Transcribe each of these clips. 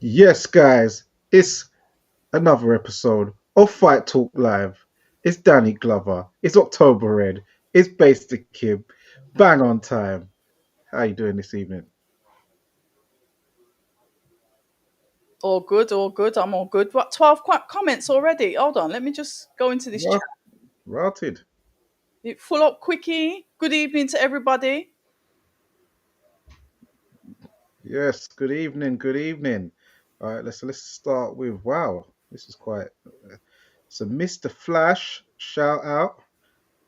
Yes, guys, it's another episode of Fight Talk Live. It's Danny Glover. It's October Red. It's Base the Kid. Bang on time. How you doing this evening? All good, all good. I'm all good. What, 12 comments already? Hold on, let me just go into this chat. Well, routed. It full up quickie. Good evening to everybody. Yes. Good evening. Good evening. All right. Let's start with wow. This is quite. So, Mr. Flash, shout out.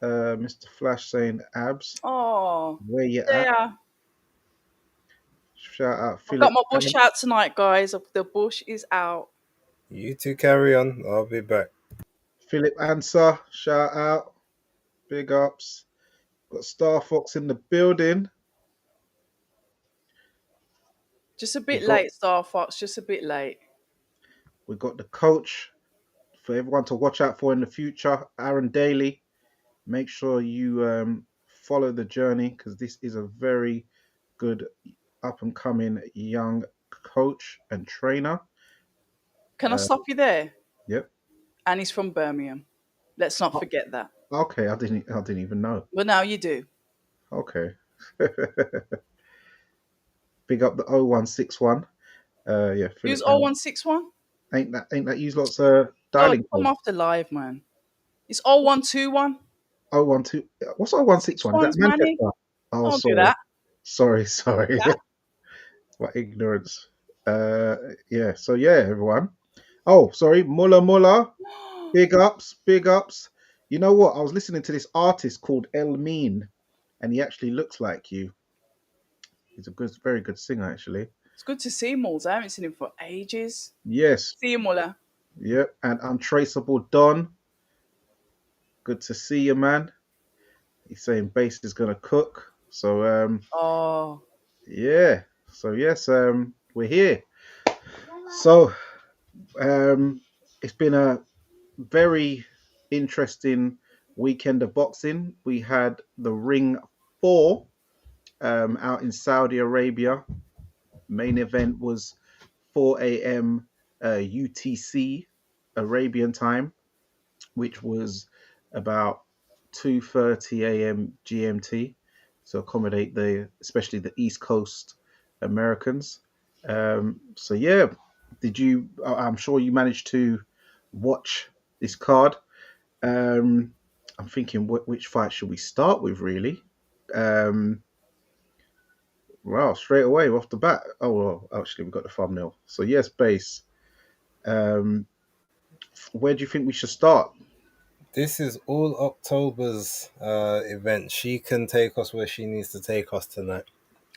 Mr. Flash saying abs. Oh, Where you at? there. Shout out I've got Philip. my bush out tonight, guys. The bush is out. You two carry on. I'll be back. Philip Answer. Shout out. Big ups. Got Star Fox in the building. Just a We bit got late, Star Fox. Just a bit late. we got the coach for everyone to watch out for in the future, Aaron Daly. Make sure you follow the journey because this is a very good up and coming young coach and trainer. Can I Uh, stop you there? yep. And he's from Birmingham. Let's not Oh, forget that. okay, I didn't even know. But now you do. Okay. Big up the 0161. Yeah, Use Philip. 0161. Ain't that use lots God, dialing come code? off the live, man. It's 0121. 012. What's 0161? Is that One's money. Manchester? Oh, Don't do sorry. that. Sorry. That. My ignorance. Uh, yeah. So yeah, everyone. Oh, sorry, Muller. Big ups, big ups. You know what? I was listening to this artist called El Mean, and he actually looks like you. He's a good, very good singer, actually. It's good to see Malls. I haven't seen him for ages. Yes, See you, Muller. yep. And Untraceable Don. Good to see you, man. He's saying bass is gonna cook. So Oh, yeah. So yes, we're here. So it's been a very interesting weekend of boxing. We had the Ring 4 out in Saudi Arabia. Main event was 4 a.m. UTC Arabian time, which was about 2:30 a.m. GMT to accommodate especially the East Coast Americans. So yeah, I'm sure you managed to watch this card. Um, I'm thinking, which fight should we start with, really? Um, well, straight away off the bat. Oh, well, actually, we've got the thumbnail. So, yes, base. Um, where do you think we should start? This is all October's event. She can take us where she needs to take us tonight.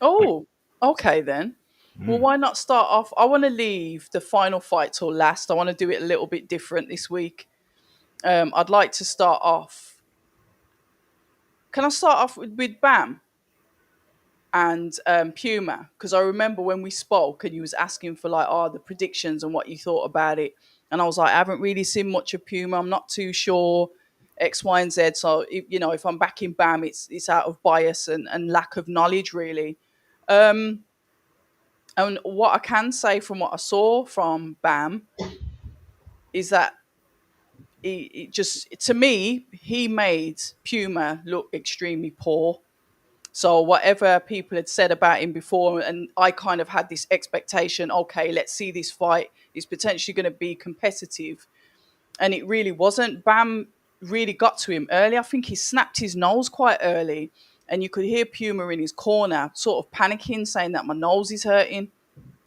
oh, okay then. Well, Mm. why not start off? I want to leave the final fight till last. I want to do it a little bit different this week. I'd like to start off. Can I start off with Bam and Puma? Because I remember when we spoke and you was asking for like, the predictions and what you thought about it, and I was like, I haven't really seen much of Puma. I'm not too sure. X, Y, and Z. So if I'm backing Bam, it's out of bias and lack of knowledge, really. Um, And what I can say from what I saw from Bam is that he just, to me, he made Puma look extremely poor. So whatever people had said about him before, and I kind of had this expectation, okay, let's see this fight. It's potentially going to be competitive. And it really wasn't. Bam really got to him early. I think he snapped his nose quite early. And you could hear Puma in his corner sort of panicking, saying that my nose is hurting.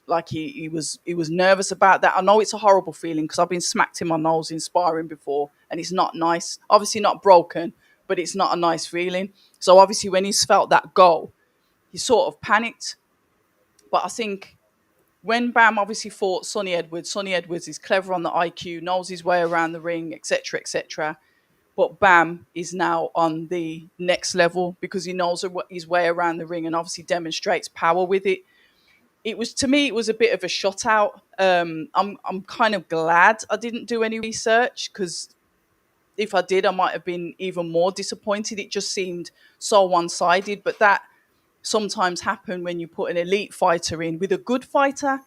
Like he was nervous about that. I know it's a horrible feeling because I've been smacked in my nose in sparring before, and it's not nice. Obviously not broken, but it's not a nice feeling. So obviously when he's felt that go, he sort of panicked. But I think when Bam obviously fought Sonny Edwards is clever on the IQ, knows his way around the ring, etc., etc. But Bam is now on the next level because he knows his way around the ring and obviously demonstrates power with it. It was, to me, it was a bit of a shutout. I'm kind of glad I didn't do any research because if I did, I might have been even more disappointed. It just seemed so one sided, but that sometimes happen when you put an elite fighter in with a good fighter.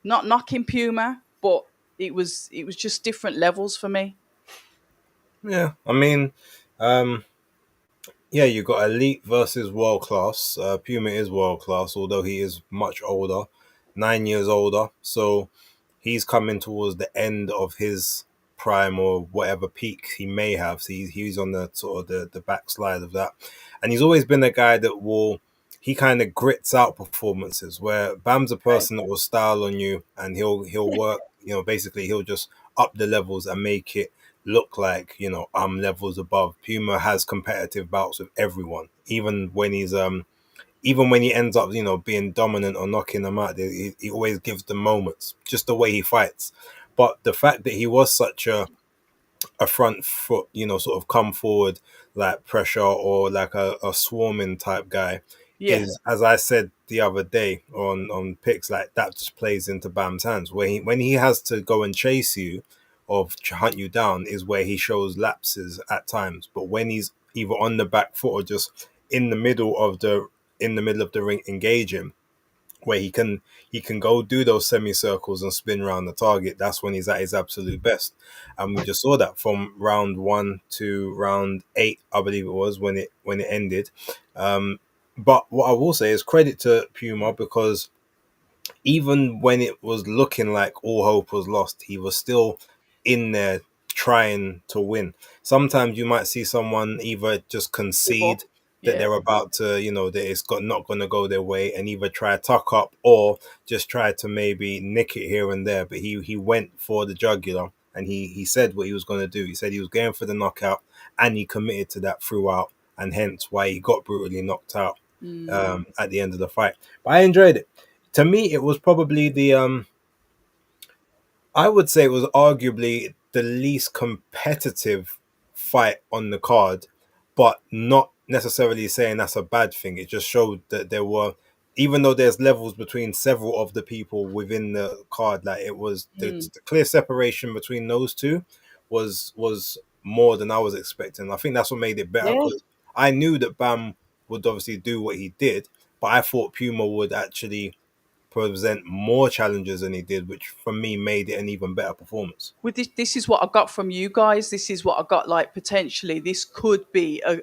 Not knocking Puma, but it was just different levels for me. Yeah, I mean, um, yeah, you got elite versus world class. Puma is world class, although he is much older, 9 years older. So he's coming towards the end of his prime or whatever peak he may have. So he's on the sort of the backslide of that, and he's always been a guy that will. He kind of grits out performances where Bam's a Okay. person that will style on you and he'll work, basically he'll just up the levels and make it look like, I'm levels above. Puma has competitive bouts with everyone, even when he ends up, being dominant or knocking them out. He always gives them moments, just the way he fights. But the fact that he was such a front foot, sort of come forward like pressure or like a swarming type guy Yeah. is, as I said the other day on picks, like that just plays into Bam's hands. Where when he has to go and chase you or hunt you down is where he shows lapses at times. But when he's either on the back foot or just in the middle of the ring engaging, where he can go do those semicircles and spin around the target. That's when he's at his absolute best, and we just saw that from round 1 to round 8, I believe it was when it ended. But what I will say is credit to Puma, because even when it was looking like all hope was lost, he was still in there trying to win. Sometimes you might see someone either just Give up. concede that Yeah. they're about to, that it's got not going to go their way, and either try to tuck up or just try to maybe nick it here and there. But he went for the jugular, and he said what he was going to do. He said he was going for the knockout, and he committed to that throughout, and hence why he got brutally knocked out Mm. at the end of the fight. But I enjoyed it. To me, it was probably I would say it was arguably the least competitive fight on the card, but not necessarily saying that's a bad thing. It just showed that there were, even though there's levels between several of the people within the card, like it was Mm. the clear separation between those two was more than I was expecting. I think that's what made it better, Yeah. because I knew that Bam would obviously do what he did, but I thought Puma would actually present more challenges than he did, which for me made it an even better performance. With this is what I got from you guys. This is what I got. Like potentially, this could be a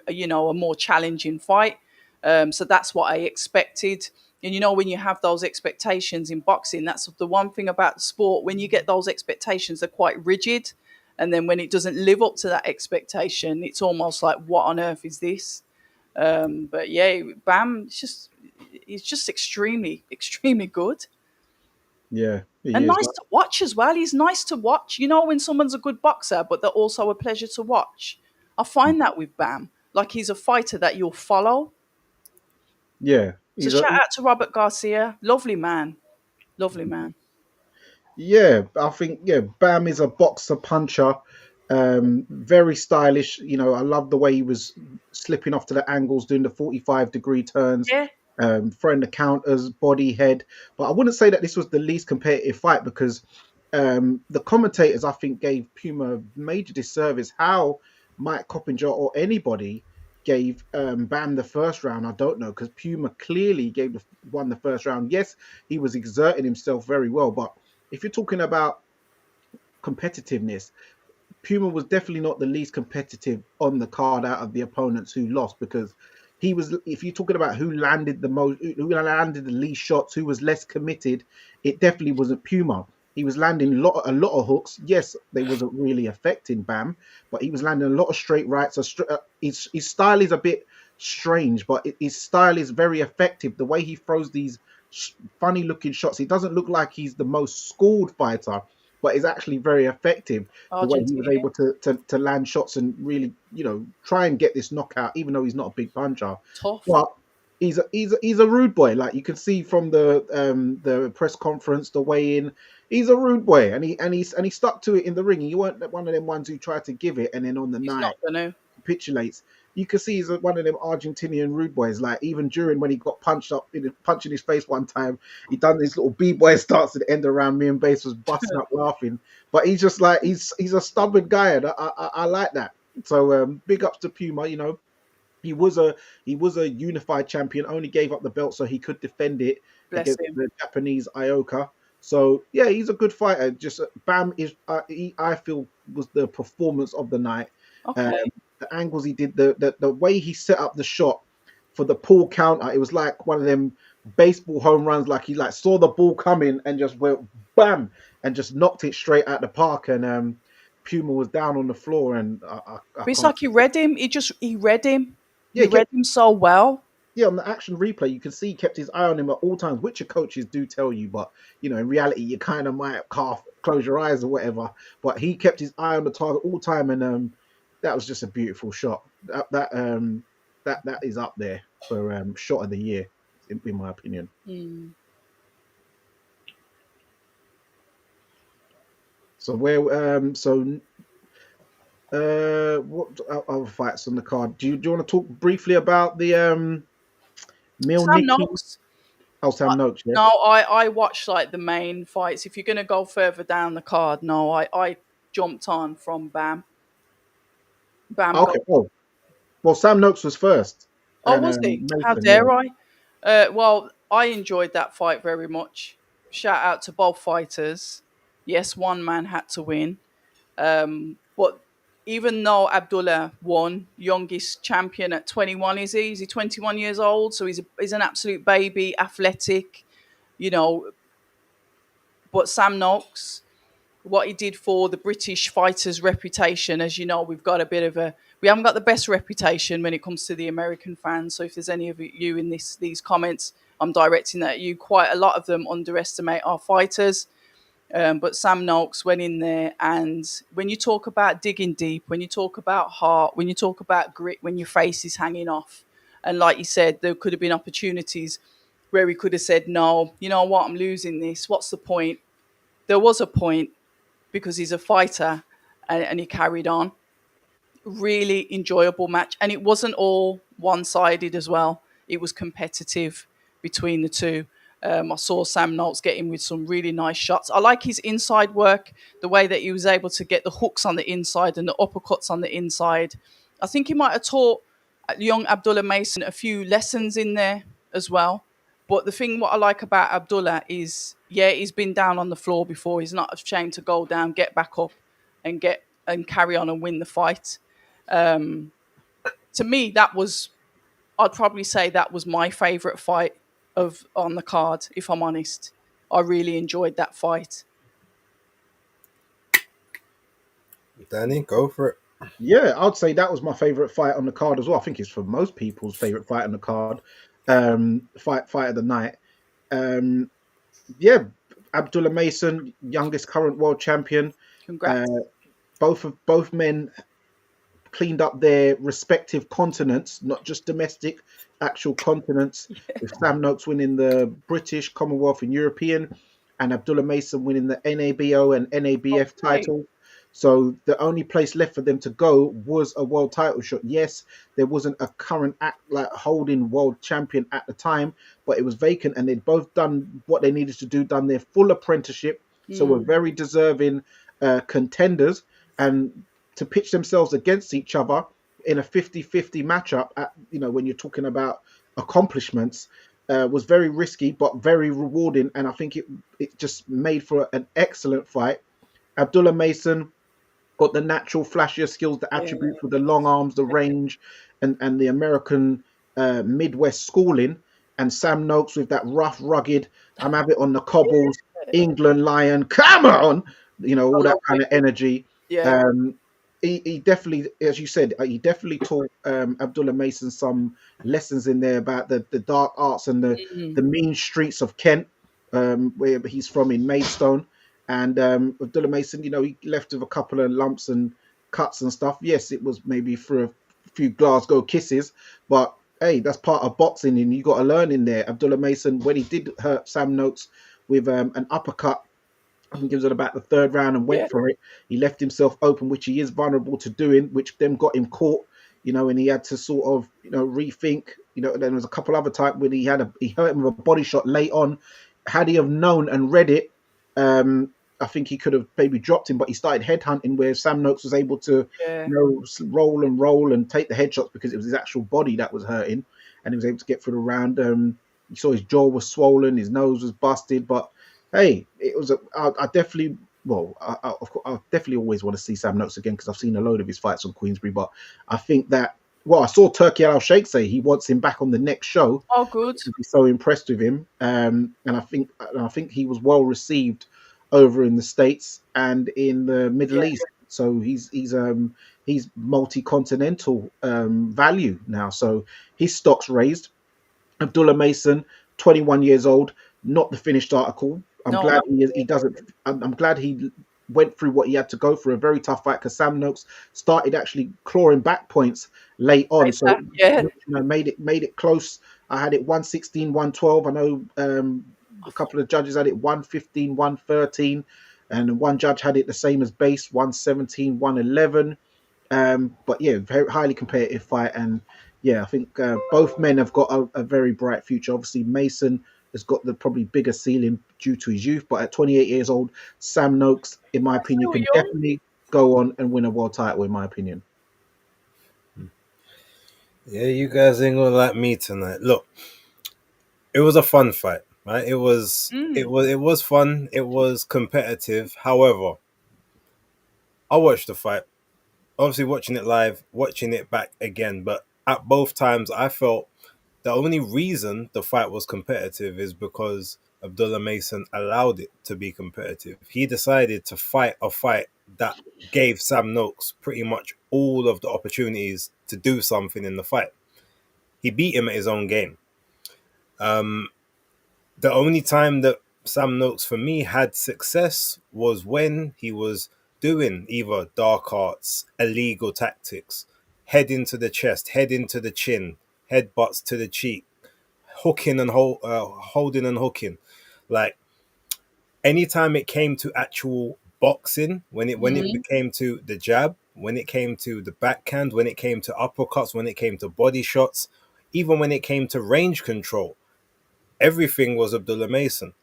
more challenging fight. So that's what I expected. And when you have those expectations in boxing, that's the one thing about the sport. When you get those expectations, they're quite rigid, and then when it doesn't live up to that expectation, it's almost like, what on earth is this? But yeah, Bam, he's just extremely, extremely good. Yeah, he And is. nice to watch as well. He's nice to watch. When someone's a good boxer, but they're also a pleasure to watch. I find that with Bam. Like he's a fighter that you'll follow. Yeah, So he's a shout out to Robert Garcia. Lovely man. Lovely man. yeah. I think Bam is a boxer puncher. Very stylish. I love the way he was slipping off to the angles, doing the 45-degree turns, Yeah. throwing the counters, body head. But I wouldn't say that this was the least competitive fight, because the commentators, I think, gave Puma a major disservice. How Mike Coppinger or anybody gave Bam the first round, I don't know, because Puma clearly won the first round. Yes, he was exerting himself very well, but if you're talking about competitiveness, Puma was definitely not the least competitive on the card out of the opponents who lost, because he was. If you're talking about who landed the most, who landed the least shots, who was less committed, it definitely wasn't Puma. He was landing a lot of hooks. Yes, they wasn't really affecting Bam, but he was landing a lot of straight rights. His style is a bit strange, but his style is very effective. The way he throws these funny looking shots, he doesn't look like he's the most schooled fighter, but is actually very effective. The way he was Argentina. able to land shots and really, try and get this knockout, even though he's not a big puncher. Tough. But he's a rude boy. Like you can see from the press conference, the weigh in, he's a rude boy, and he stuck to it in the ring. He weren't one of them ones who tried to give it and then on the He's night not gonna. capitulates. You can see he's one of them Argentinian rude boys. Like even during when he got punched in his face one time, he done this little b-boy starts at the end around me, and Base was busting up laughing. But he's just like he's a stubborn guy, and I like that. So big ups to Puma. He was a unified champion. Only gave up the belt so he could defend it Bless against him. the Japanese Ioka. So yeah, he's a good fighter. Just Bam is, I feel, was the performance of the night. Um, Okay. the angles he did, the way he set up the shot for the pull counter, it was like one of them baseball home runs. Like he like saw the ball coming and just went bam and just knocked it straight out the park. And Puma was down on the floor, and I But it's can't. like he read him. He read him. Yeah, He he kept, read him so well. yeah, on the action replay, you can see he kept his eye on him at all times, which your coaches do tell you, but in reality, you kind of might half close your eyes or whatever. But he kept his eye on the target all time, and that was just a beautiful shot. That is up there for shot of the year, in my opinion. Mm. So what other fights on the card? Do you want to talk briefly about the Mil Sam Nicky? Knox. Oh, Sam Noakes, yeah. No, I watched like the main fights. If you're gonna go further down the card, no, I jumped on from Bam. Bam got. Okay. Oh, well, Sam Noakes was first, Oh, and was he? How Mason, yeah. dare I? Well, I enjoyed that fight very much. Shout out to both fighters. Yes, one man had to win. But even though Abdullah won, youngest champion at 21, is he? Is he 21 years old? So he's an absolute baby, athletic, you know. But Sam Knox, what he did for the British fighters' reputation, as you know, we haven't got the best reputation when it comes to the American fans. So if there's any of you in these comments, I'm directing that at you. Quite a lot of them underestimate our fighters. But Sam Noakes went in there, and when you talk about digging deep, when you talk about heart, when you talk about grit, when your face is hanging off, and like you said, there could have been opportunities where he could have said, no, you know what, I'm losing this. What's the point? There was a point because he's a fighter, and he carried on. Really enjoyable match, and it wasn't all one-sided as well. It was competitive between the two. I saw Sam Knowles getting with some really nice shots. I like his inside work, the way that he was able to get the hooks on the inside and the uppercuts on the inside. I think he might have taught young Abdullah Mason a few lessons in there as well. But the thing what I like about Abdullah is, yeah, he's been down on the floor before. He's not ashamed to go down, get back up, and carry on and win the fight. To me, I'd probably say that was my favourite fight on the card, if I'm honest. I really enjoyed that fight. Danny, go for it. Yeah, I'd say that was my favorite fight on the card as well. I think it's for most people's favorite fight on the card. Fight of the night. Yeah, Abdullah Mason, youngest current world champion. Congrats. Both men cleaned up their respective continents, not just domestic, actual continents. With Sam Noakes winning the British, Commonwealth, and European, and Abdullah Mason winning the NABO and NABF title. So the only place left for them to go was a world title shot. Yes, there wasn't a current holding world champion at the time, but it was vacant, and they'd both done what they needed to do, done their full apprenticeship. So we're very deserving contenders, and to pitch themselves against each other in a 50-50 matchup, when you're talking about accomplishments, was very risky but very rewarding, and I think it just made for an excellent fight. Abdullah Mason got the natural flashier skills, the attributes with the long arms, the range, and the American Midwest schooling. And Sam Noakes with that rough, rugged, I'm have it on the cobbles, England lion, come on, all that kind of energy. Yeah. He definitely, as you said, he definitely taught Abdullah Mason some lessons in there about the dark arts and the mean streets of Kent, where he's from in Maidstone. And Abdullah Mason, he left with a couple of lumps and cuts and stuff. Yes, it was maybe for a few Glasgow kisses, but hey, that's part of boxing, and you got to learn in there. Abdullah Mason, when he did hurt Sam Noakes with an uppercut, I think it was at about the third round, and went for it. He left himself open, which he is vulnerable to doing, which then got him caught, and he had to sort of, rethink. Then there was a couple other times when he hurt him with a body shot late on. Had he have known and read it, I think he could have maybe dropped him, but he started headhunting where Sam Noakes was able to, roll and take the headshots because it was his actual body that was hurting, and he was able to get through the round. You saw his jaw was swollen, his nose was busted, but hey, it was. I definitely. Well, of course, I definitely always want to see Sam Noakes again because I've seen a load of his fights on Queensbury. But I think that. Well, I saw Turkey Al Sheikh say he wants him back on the next show. Oh, good. He's so impressed with him, and I think he was well received over in the States and in the Middle Yeah. East. So he's multi-continental value now. So his stock's raised. Abdullah Mason, 21 years old, not the finished article. I'm No, glad he doesn't. I'm glad he went through what he had to go through. A very tough fight because Sam Noakes started actually clawing back points late on, so yeah. made it close. I had it 116, 112. I know a couple of judges had it 115, 113, and one judge had it the same as base 117, 111. But yeah, very highly competitive fight, and yeah, I think both men have got a very bright future. Obviously, Mason has got the probably bigger ceiling due to his youth, but at 28 years old, Sam Noakes, in my opinion, Still can young. definitely go on and win a world title. In my opinion, Yeah, you guys ain't gonna like me tonight. Look, it was a fun fight, right? It was fun. It was competitive. However, I watched the fight. Obviously, watching it live, watching it back again, but at both times, I felt the only reason the fight was competitive is because Abdullah Mason allowed it to be competitive. He decided to fight a fight that gave Sam Noakes pretty much all of the opportunities to do something in the fight. He beat him at his own game. Um, the only time that Sam Noakes for me had success was when he was doing either dark arts, illegal tactics, head into the chest, head into the chin, headbutts to the cheek, hooking and holding and hooking. Like anytime it came to actual boxing, when it Mm. became to the jab, when it came to the backhand, when it came to uppercuts, when it came to body shots, even when it came to range control, everything was Abdullah Mason.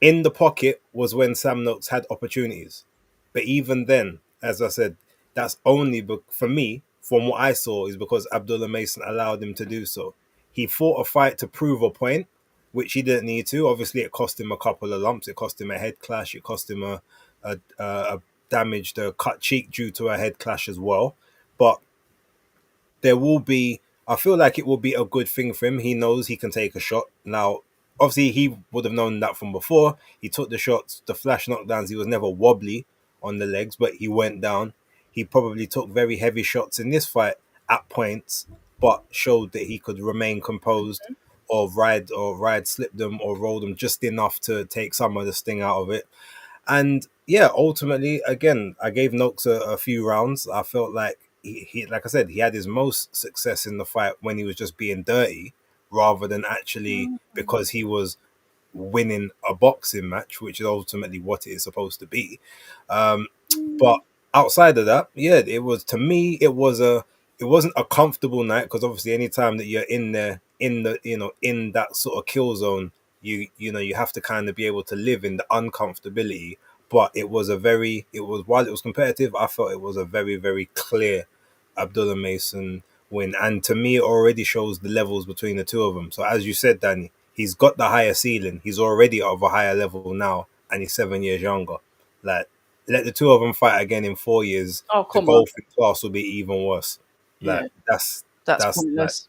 In the pocket was when Sam Noakes had opportunities. But even then, as I said, that's only for me, from what I saw, is because Abdullah Mason allowed him to do so. He fought a fight to prove a point, which he didn't need to. Obviously, it cost him a couple of lumps. It cost him a head clash. It cost him a damaged cut cheek due to a head clash as well. But there will be, I feel like it will be a good thing for him. He knows he can take a shot. Now, obviously, he would have known that from before. He took the shots, the flash knockdowns. He was never wobbly on the legs, but he went down. He probably took very heavy shots in this fight at points, but showed that he could remain composed or ride slip them or roll them just enough to take some of the sting out of it. And yeah, ultimately, again, I gave Noakes a few rounds. I felt like like I said, he had his most success in the fight when he was just being dirty, rather than actually because he was winning a boxing match, which is ultimately what it is supposed to be. But outside of that, yeah, it was, to me, it wasn't a comfortable night because obviously anytime that you're in there in the in that sort of kill zone, you have to kind of be able to live in the uncomfortability. But while it was competitive, I felt it was a very, very clear Abdullah Mason win, and to me it already shows the levels between the two of them. So as you said, Danny, he's got the higher ceiling. He's already of a higher level now, and he's 7 years younger. Like, let the two of them fight again in 4 years, Oh, the come on. golfing class will be even worse. Yeah, Like that's that's like pointless.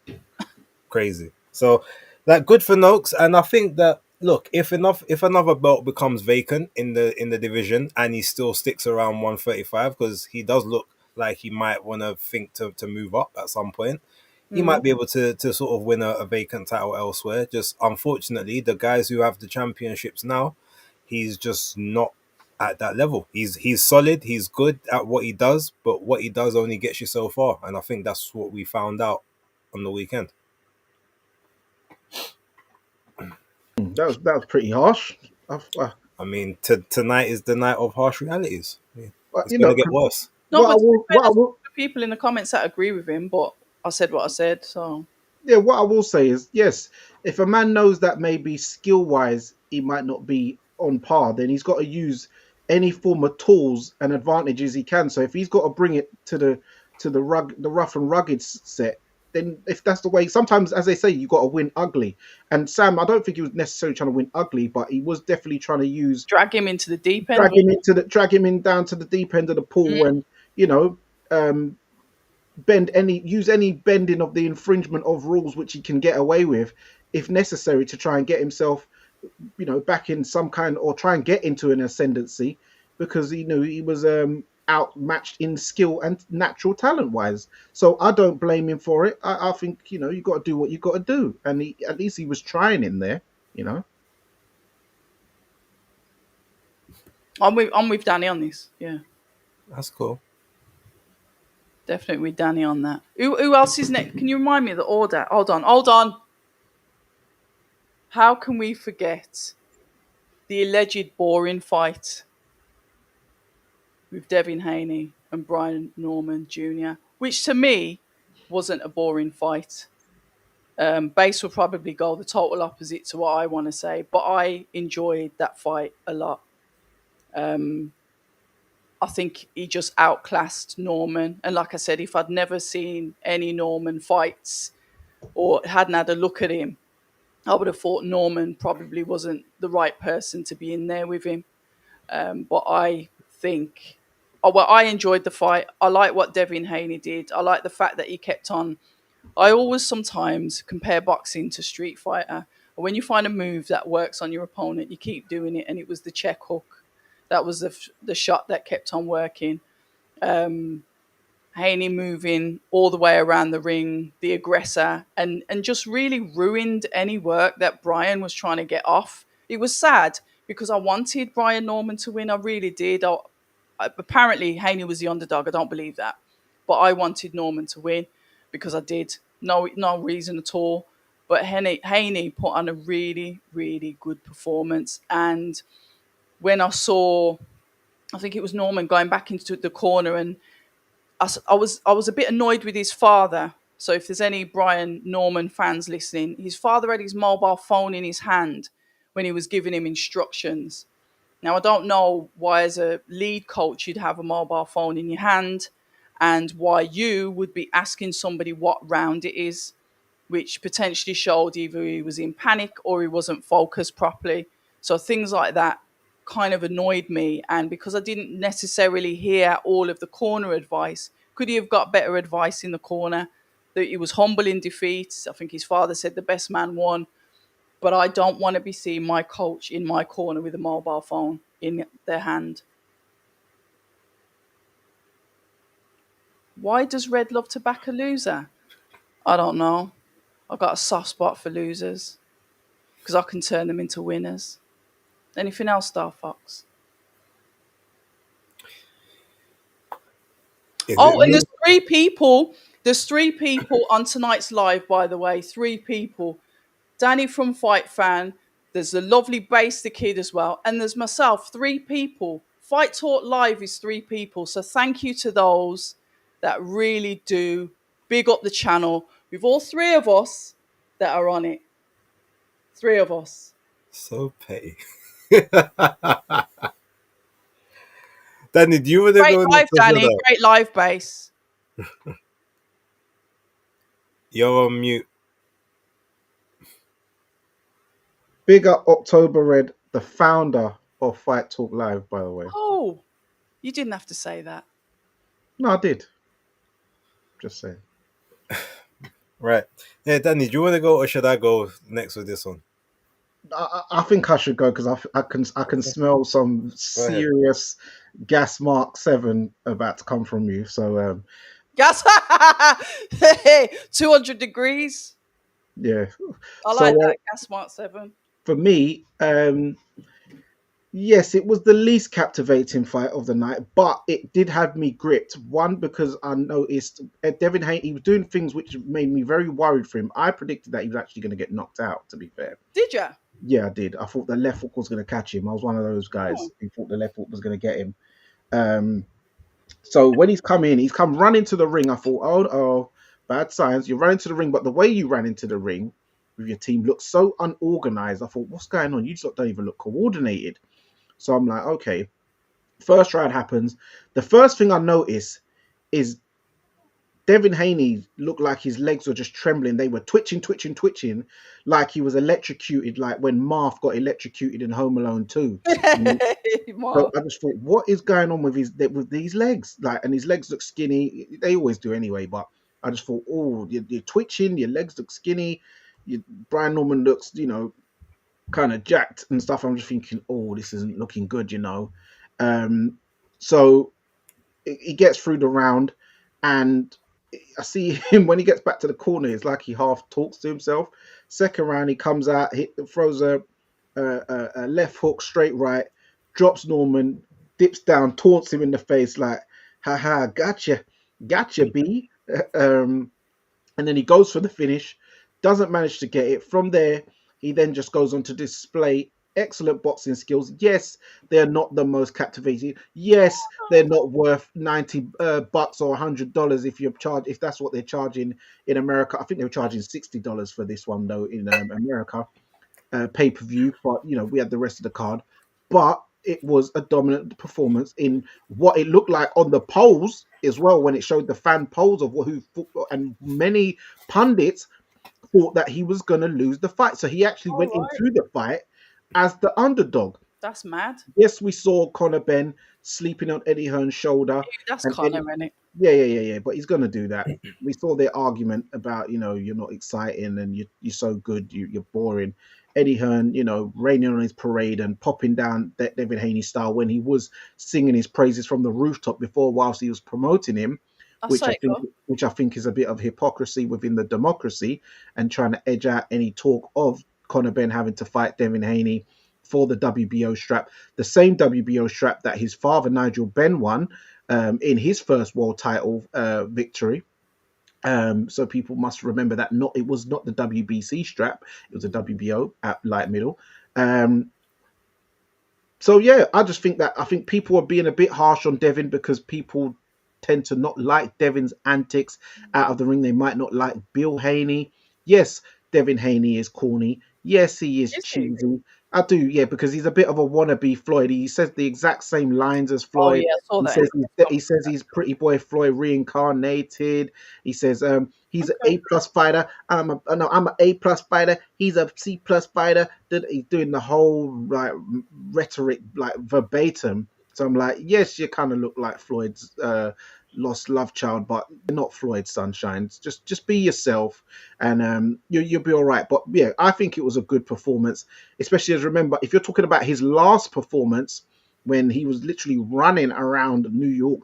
crazy. So, like, good for Noakes, and I think that, look, if another belt becomes vacant in the division and he still sticks around 135, because he does look like he might want to think to move up at some point. He Mm. might be able to sort of win a vacant title elsewhere. Just unfortunately, the guys who have the championships now, he's just not at that level. He's solid. He's good at what he does, but what he does only gets you so far. And I think that's what we found out on the weekend. that was pretty harsh. I mean, tonight is the night of harsh realities. Yeah, But it's gonna get worse. No, what I but to be will, fair, what I there's will, people in the comments that agree with him, but I said what I said, so yeah, what I will say is, yes, if a man knows that maybe skill wise he might not be on par, then he's got to use any form of tools and advantages he can. So if he's got to bring it to the rough and rugged set, then if that's the way, sometimes, as they say, you got to win ugly. And Sam, I don't think he was necessarily trying to win ugly, but he was definitely trying to Drag him into the deep end. drag him in down to the deep end of the pool, and you know, um, use any bending of the infringement of rules which he can get away with, if necessary, to try and get himself, you know, back in some kind, or try and get into an ascendancy, because he knew he was outmatched in skill and natural talent wise. So I don't blame him for it. I think, you know, you got to do what you got to do, and at least he was trying in there, you know. I'm with Danny on this. Yeah, That's cool. definitely with Danny on that. Who else is next? Can you remind me of the order? Hold on. How can we forget the alleged boring fight with Devin Haney and Brian Norman Jr., which to me wasn't a boring fight. Base will probably go the total opposite to what I want to say, but I enjoyed that fight a lot. I think he just outclassed Norman. And like I said, if I'd never seen any Norman fights or hadn't had a look at him, I would have thought Norman probably wasn't the right person to be in there with him. But I think, I enjoyed the fight. I like what Devin Haney did. I like the fact that he kept on. I always sometimes compare boxing to Street Fighter. When you find a move that works on your opponent, you keep doing it. And it was the check hook. That was the shot that kept on working. Haney moving all the way around the ring, the aggressor, and just really ruined any work that Brian was trying to get off. It was sad because I wanted Brian Norman to win. I really did. Apparently, Haney was the underdog. I don't believe that. But I wanted Norman to win because I did. No reason at all. But Haney put on a really, really good performance. And when I saw, I think it was Norman going back into the corner, and I was a bit annoyed with his father. So if there's any Brian Norman fans listening, his father had his mobile phone in his hand when he was giving him instructions. Now, I don't know why as a lead coach you'd have a mobile phone in your hand, and why you would be asking somebody what round it is, which potentially showed either he was in panic or he wasn't focused properly. So things like that kind of annoyed me. And because I didn't necessarily hear all of the corner advice, could he have got better advice in the corner? That he was humble in defeat. I think his father said the best man won. But I don't want to be seeing my coach in my corner with a mobile phone in their hand. Why does Red love to back a loser? I don't know. I've got a soft spot for losers because I can turn them into winners. Anything else, Star Fox? And there's three people. There's three people on tonight's live, by the way. Three people. Danny from Fight Fan. There's the lovely Base the Kid as well. And there's myself. Three people. Fight Talk Live is three people. So thank you to those that really do big up the channel. With all three of us that are on it. Three of us. So petty. Danny, do you want to Great go live, Danny. Great live, Base. You're on mute. Big up October Red, the founder of Fight Talk Live, by the way. Oh, you didn't have to say that. No, I did. Just saying. Right. Yeah, Danny, do you want to go or should I go next with this one? I think I should go because I can smell some serious gas Mark 7 about to come from you. So gas 200 degrees. Yeah. I like that gas Mark 7. For me, yes, it was the least captivating fight of the night, but it did have me gripped. One, because I noticed Devin Haney, he was doing things which made me very worried for him. I predicted that he was actually going to get knocked out, to be fair. Did you? Yeah, I did. I thought the left hook was going to catch him. I was one of those guys who thought the left hook was going to get him. So when he's come running to the ring, I thought, oh, bad signs. You're running to the ring, but the way you ran into the ring with your team looked so unorganized. I thought, what's going on? You just don't even look coordinated. So I'm like, okay. First round happens. The first thing I notice is Devin Haney looked like his legs were just trembling. They were twitching, twitching, twitching, like he was electrocuted, like when Marth got electrocuted in Home Alone 2. So Mark. I just thought, what is going on with these legs? Like, and his legs look skinny. They always do anyway. But I just thought, oh, you're twitching. Your legs look skinny. Brian Norman looks, kind of jacked and stuff. I'm just thinking, oh, this isn't looking good, Um, so he gets through the round, and I see him when he gets back to the corner. It's like he half talks to himself. Second round, he comes out, throws a left hook, straight right, drops Norman, dips down, taunts him in the face like, haha, gotcha, B. Um, and then he goes for the finish, doesn't manage to get it. From there, he then just goes on to display excellent boxing skills. Yes, they're not the most captivating. Yes, they're not worth 90 bucks or $100 if that's what they're charging in America. I think they were charging $60 for this one though in America pay per view. But we had the rest of the card, but it was a dominant performance in what it looked like on the polls as well when it showed the fan polls of who and many pundits thought that he was going to lose the fight. So he actually All went right. into the fight as the underdog. That's mad. Yes, we saw Conor Benn sleeping on Eddie Hearn's shoulder. That's And Conor, isn't it? yeah. But he's going to do that. We saw their argument about, you're not exciting and you're so good, you're boring. Eddie Hearn, raining on his parade and popping down that Devin Haney style when he was singing his praises from the rooftop before whilst he was promoting him, I which I say think go. which I think is a bit of hypocrisy within the democracy and trying to edge out any talk of Conor Benn having to fight Devin Haney for the WBO strap, the same WBO strap that his father Nigel Benn won in his first world title victory. So people must remember that it was not the WBC strap; it was a WBO at light middle. Um, so yeah, I think people are being a bit harsh on Devin because people tend to not like Devin's antics out of the ring. They might not like Bill Haney. Yes, Devin Haney is corny. Yes, he is Is he? cheesy. I do, yeah, because he's a bit of a wannabe Floyd. He says the exact same lines as Oh Floyd. yeah, I saw He that. In says he says he's Pretty Boy Floyd reincarnated. He says he's an Okay. A plus fighter. I'm an A plus fighter. He's a C plus fighter. He's doing the whole like rhetoric like verbatim. So I'm like, yes, you kind of look like Floyd's lost love child, but you're not Floyd Sunshine. Just be yourself, and you'll be all right. But yeah, I think it was a good performance, especially as remember if you're talking about his last performance when he was literally running around New York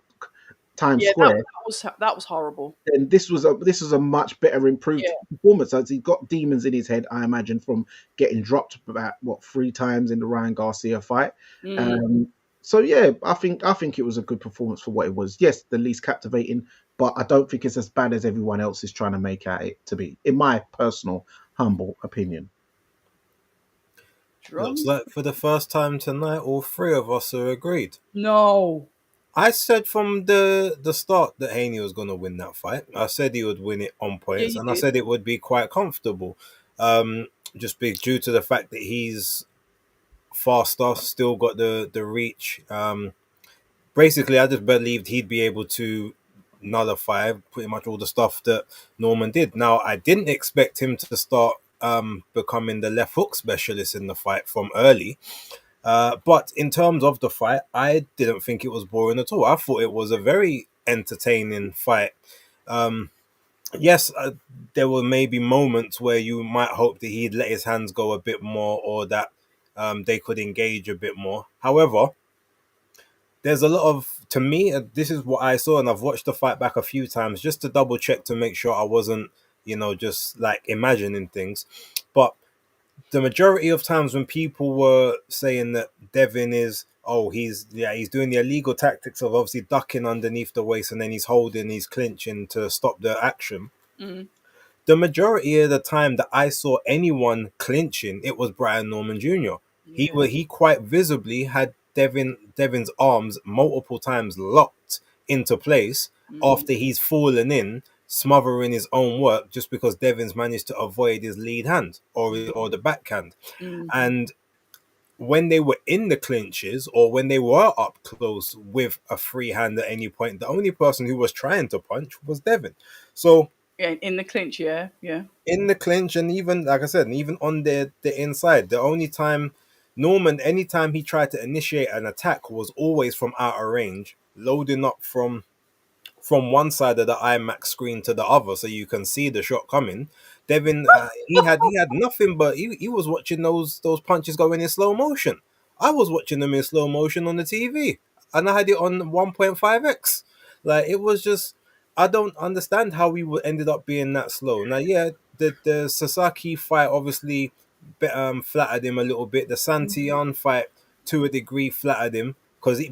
Times Yeah, that, Square. that was horrible. And this was a much better improved Yeah. performance as he got demons in his head, I imagine, from getting dropped about what 3 times in the Ryan Garcia fight. Mm. So yeah, I think it was a good performance for what it was. Yes, the least captivating, but I don't think it's as bad as everyone else is trying to make out it to be, in my personal humble opinion. Drum? Looks like for the first time tonight, all three of us are agreed. No. I said from the start that Haney was going to win that fight. I said he would win it on Yeah, points, you and I did. said it would be quite comfortable. Just be due to the fact that he's faster, still got the reach. Basically, I just believed he'd be able to nullify pretty much all the stuff that Norman did. Now, I didn't expect him to start becoming the left hook specialist in the fight from early. But in terms of the fight, I didn't think it was boring at all. I thought it was a very entertaining fight. Um, yes, there were maybe moments where you might hope that he'd let his hands go a bit more or that they could engage a bit more. However, there's a lot of, to me, this is what I saw, and I've watched the fight back a few times just to double check to make sure I wasn't, just like imagining things. But the majority of times when people were saying that Devin is, he's doing the illegal tactics of obviously ducking underneath the waist and then he's clinching to stop the action. Mm. The majority of the time that I saw anyone clinching, it was Brian Norman Jr. Yeah. He quite visibly had Devin's arms multiple times locked into place after he's fallen in, smothering his own work just because Devin's managed to avoid his lead hand or the backhand. Mm. And when they were in the clinches or when they were up close with a free hand at any point, the only person who was trying to punch was Devin. So Yeah, in the clinch. Yeah, yeah. in the clinch, and even like I said, and even on the inside, the only time Norman, anytime he tried to initiate an attack, was always from outer range, loading up from one side of the IMAX screen to the other, so you can see the shot coming. Devin, he had nothing, but he was watching those punches going in slow motion. I was watching them in slow motion on the TV, and I had it on 1.5x. Like it was just, I don't understand how we ended up being that slow. Now, yeah, the Sasaki fight obviously flattered him a little bit. The Santillan fight to a degree flattered him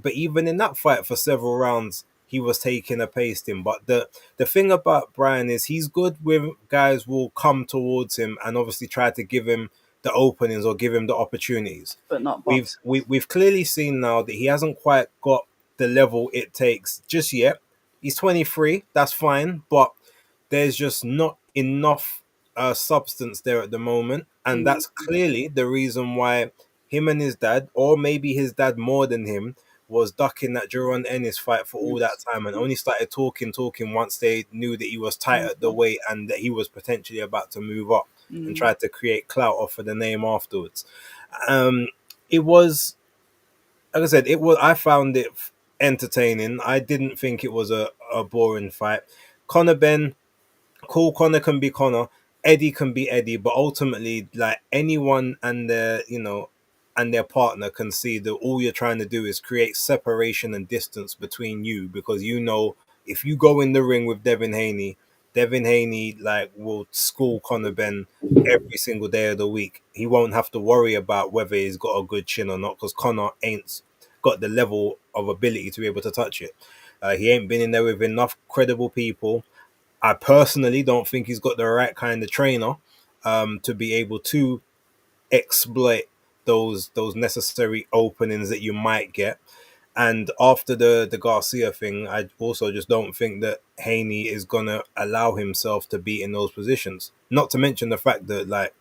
but even in that fight for several rounds he was taking a pasting. But the thing about Brian is he's good with guys will come towards him and obviously try to give him the openings or give him the opportunities. But not We've box. we've clearly seen now that he hasn't quite got the level it takes just yet. He's 23, that's fine, but there's just not enough substance there at the moment, and Mm. that's clearly the reason why him and his dad, or maybe his dad more than him, was ducking that Jerron Ennis fight for all that Yes. time and only started talking once they knew that he was tight at the Mhm. weight and that he was potentially about to move up and Mm. tried to create clout off of the name afterwards. Um, it was, like I said, it was. I found it entertaining. I didn't think it was a boring fight. Conor Ben, cool. Connor can be Connor. Eddie can be Eddie, but ultimately, like anyone and their partner can see that all you're trying to do is create separation and distance between you, because if you go in the ring with Devin Haney like will school Conor Ben every single day of the week. He won't have to worry about whether he's got a good chin or not, because Conor ain't got the level of ability to be able to touch it. He ain't been in there with enough credible people. I personally don't think he's got the right kind of trainer to be able to exploit those necessary openings that you might get. And after the Garcia thing, I also just don't think that Haney is gonna allow himself to be in those positions. Not to mention the fact that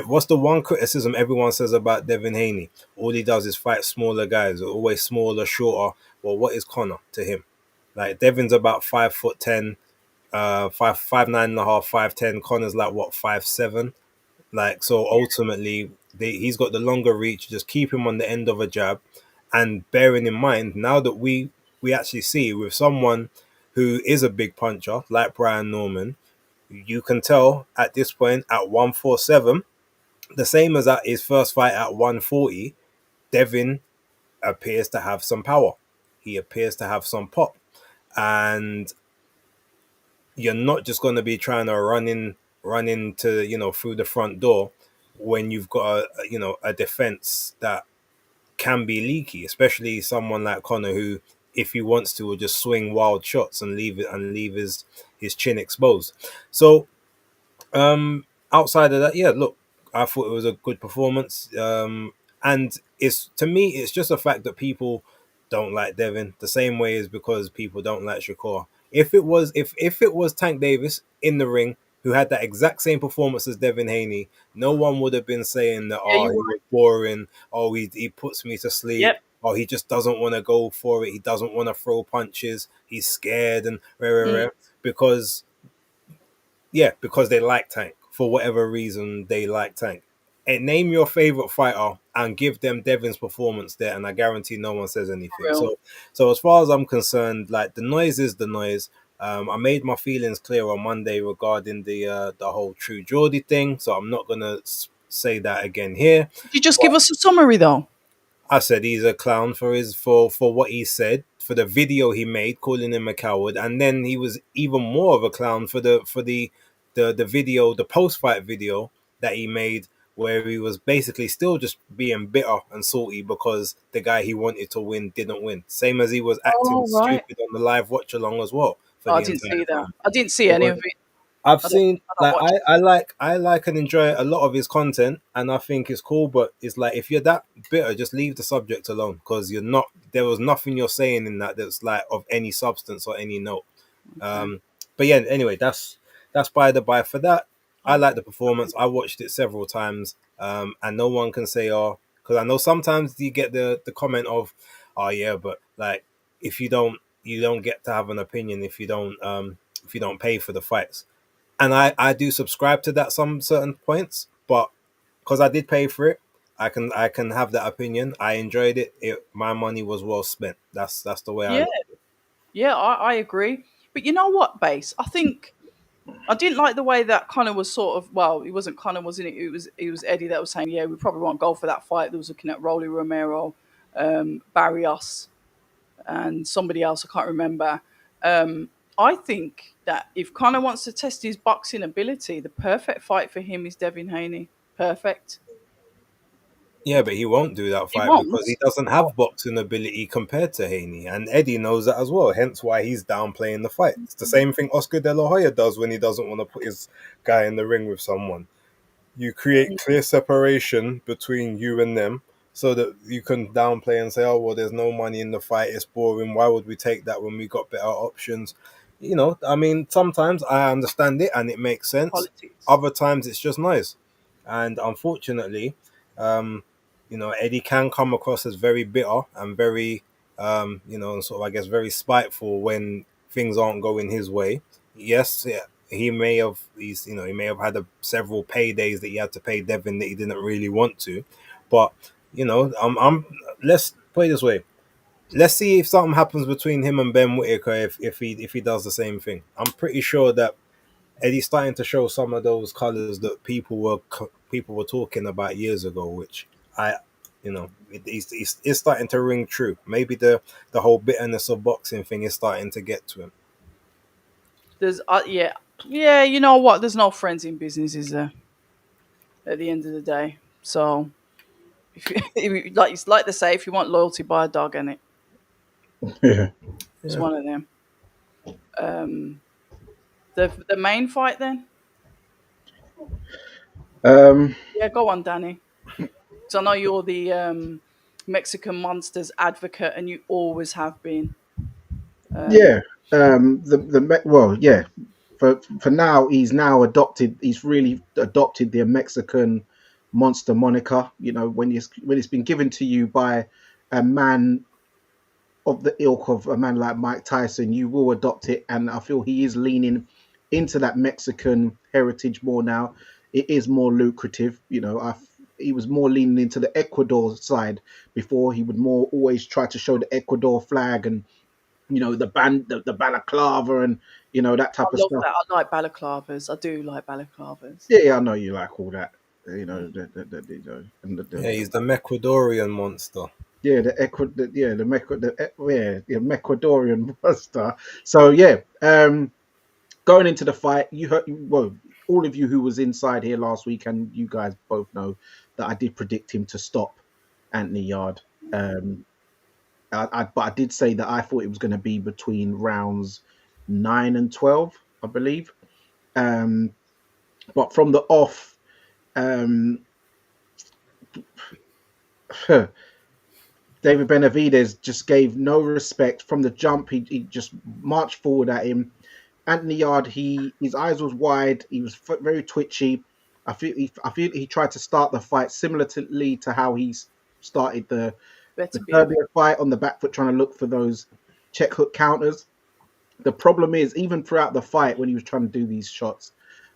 what's the one criticism everyone says about Devin Haney? All he does is fight smaller guys, always smaller, shorter. Well, what is Connor to him? Like Devin's about 5'10", 5'9.5", 5'10". Connor's like what 5'7". Like so, ultimately, he's got the longer reach. Just keep him on the end of a jab, and bearing in mind now that we actually see with someone who is a big puncher like Brian Norman, you can tell at this point at 147, the same as at his first fight at 140, Devin appears to have some power. He appears to have some pop, and you're not just going to be trying to run into through the front door when you've got a defense that can be leaky, especially someone like Connor who, if he wants to, will just swing wild shots and leave his chin exposed. So outside of that, yeah, look, I thought it was a good performance. And it's to me, it's just a fact that people don't like Devin the same way as because people don't like Shakur. If it was Tank Davis in the ring who had that exact same performance as Devin Haney, no one would have been saying that Yeah, oh you're he right. was boring, oh he puts me to sleep. Yep. Oh, he just doesn't want to go for it. He doesn't want to throw punches. He's scared and rah, rah, Mm. rah, because because they like Tank. For whatever reason, they like Tank. And name your favorite fighter and give them Devin's performance there, and I guarantee no one says anything. Real. So as far as I'm concerned, like the noise is the noise. I made my feelings clear on Monday regarding the whole True Geordie thing, so I'm not gonna say that again here. Could you just But give us a summary though? I said he's a clown for for what he said, for the video he made calling him a coward, and then he was even more of a clown for the video, the post fight video that he made, where he was basically still just being bitter and salty because the guy he wanted to win didn't win. Same as he was acting Oh right. stupid on the live watch along as well for Oh, I the didn't entire see that. time. I didn't see any of it. I've I don't. seen I don't like watch. I like and enjoy a lot of his content, and I think it's cool. But it's like if you're that bitter, just leave the subject alone, because you're not. There was nothing you're saying in that that's like of any substance or any note. Okay. Um, but yeah, anyway, that's by the by. For that, I Okay. like the performance. I watched it several times, and no one can say, "Oh, Because I know sometimes you get the comment of, oh yeah, but like if you don't get to have an opinion if you don't pay for the fights. And I do subscribe to that some certain points, but because I did pay for it, I can have that opinion. I enjoyed it. My money was well spent. That's the way I Yeah, look. yeah, I agree. But you know what, Base? I think I didn't like the way that Connor was sort of. Well, it wasn't Connor, wasn't it? It was Eddie that was saying, "Yeah, we probably won't go for that fight." That was looking at Rolly Romero, Barrios, and somebody else I can't remember. Um, I think that if Connor wants to test his boxing ability, the perfect fight for him is Devin Haney. Perfect. Yeah, but he won't do that He fight because he won't. doesn't have boxing ability compared to Haney, and Eddie knows that as well. Hence why he's downplaying the fight. It's the same thing Oscar De La Hoya does when he doesn't want to put his guy in the ring with someone. You create clear separation between you and them so that you can downplay and say, oh, well, there's no money in the fight. It's boring. Why would we take that when we got better options? You know, I mean, sometimes I understand it and it makes sense. Politics. Other times it's just noise. And unfortunately, um, you know, Eddie can come across as very bitter and very, you know, sort of, I guess, very spiteful when things aren't going his way. Yes, yeah, he may have had several paydays that he had to pay Devin that he didn't really want to, but you know, let's put it this way. Let's see if something happens between him and Ben Whitaker if he does the same thing. I'm pretty sure that Eddie's starting to show some of those colors that people were talking about years ago, which I, you know, it's starting to ring true. Maybe the whole bitterness of boxing thing is starting to get to him. There's yeah, yeah. You know what? There's no friends in business, is there? At the end of the day, so if you, like they say, if you want loyalty, buy a dog, and Yeah. it's Yeah. one of them. Um, the main fight then. Um, Yeah, go on, Danny. So I know you're the Mexican monsters advocate, and you always have been. yeah. Well, yeah. For now, he's now adopted. He's really adopted the Mexican monster moniker. You know, when it's been given to you by a man of the ilk of a man like Mike Tyson, you will adopt it. And I feel he is leaning into that Mexican heritage more now. It is more lucrative. You know, he was more leaning into the Ecuador side before. He would more always try to show the Ecuador flag and the balaclava and that I type of love stuff. that. I like balaclavas. I do like balaclavas. Yeah, yeah, I know you like all that. Yeah, he's the Ecuadorian monster. Yeah, the Ecuadorian monster. So yeah, going into the fight, you heard, well, all of you who was inside here last week, and you guys both know that I did predict him to stop Anthony Yard. Um, but I did say that I thought it was going to be between rounds 9 and 12, I believe. Um, but from the off, um, David Benavidez just gave no respect from the jump. He just marched forward at him. Anthony Yard, his eyes was wide. He was very twitchy. I feel he tried to start the fight similarly to how he started the Better Biv. Serbia fight on the back foot, trying to look for those check hook counters. The problem is, even throughout the fight, when he was trying to do these shots,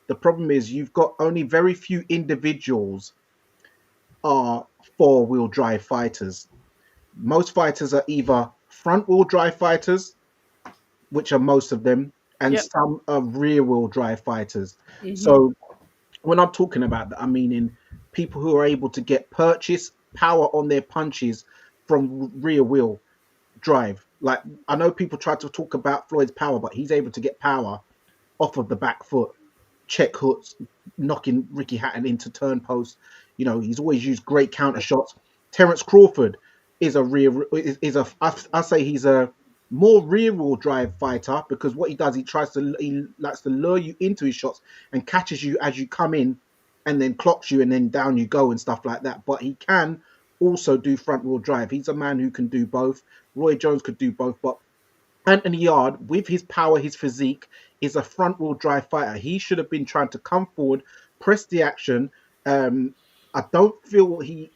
the problem is you've got only very few individuals are four-wheel drive fighters. Most fighters are either front-wheel drive fighters, which are most of them, and Yep. some are rear-wheel drive fighters. Hmm. So when I'm talking about that, I mean in people who are able to get purchase power on their punches from rear wheel drive. Like I know people try to talk about Floyd's power, but he's able to get power off of the back foot, check hooks, knocking Ricky Hatton into turn posts. He's always used great counter shots. Terence Crawford is a rear is a I say he's a more rear wheel drive fighter because what he does, he likes to lure you into his shots and catches you as you come in and then clocks you and then down you go and stuff like that. But he can also do front wheel drive. He's a man who can do both. Roy Jones could do both, but Anthony Yard, with his power, his physique, is a front wheel drive fighter. He should have been trying to come forward, press the action, um, I don't feel I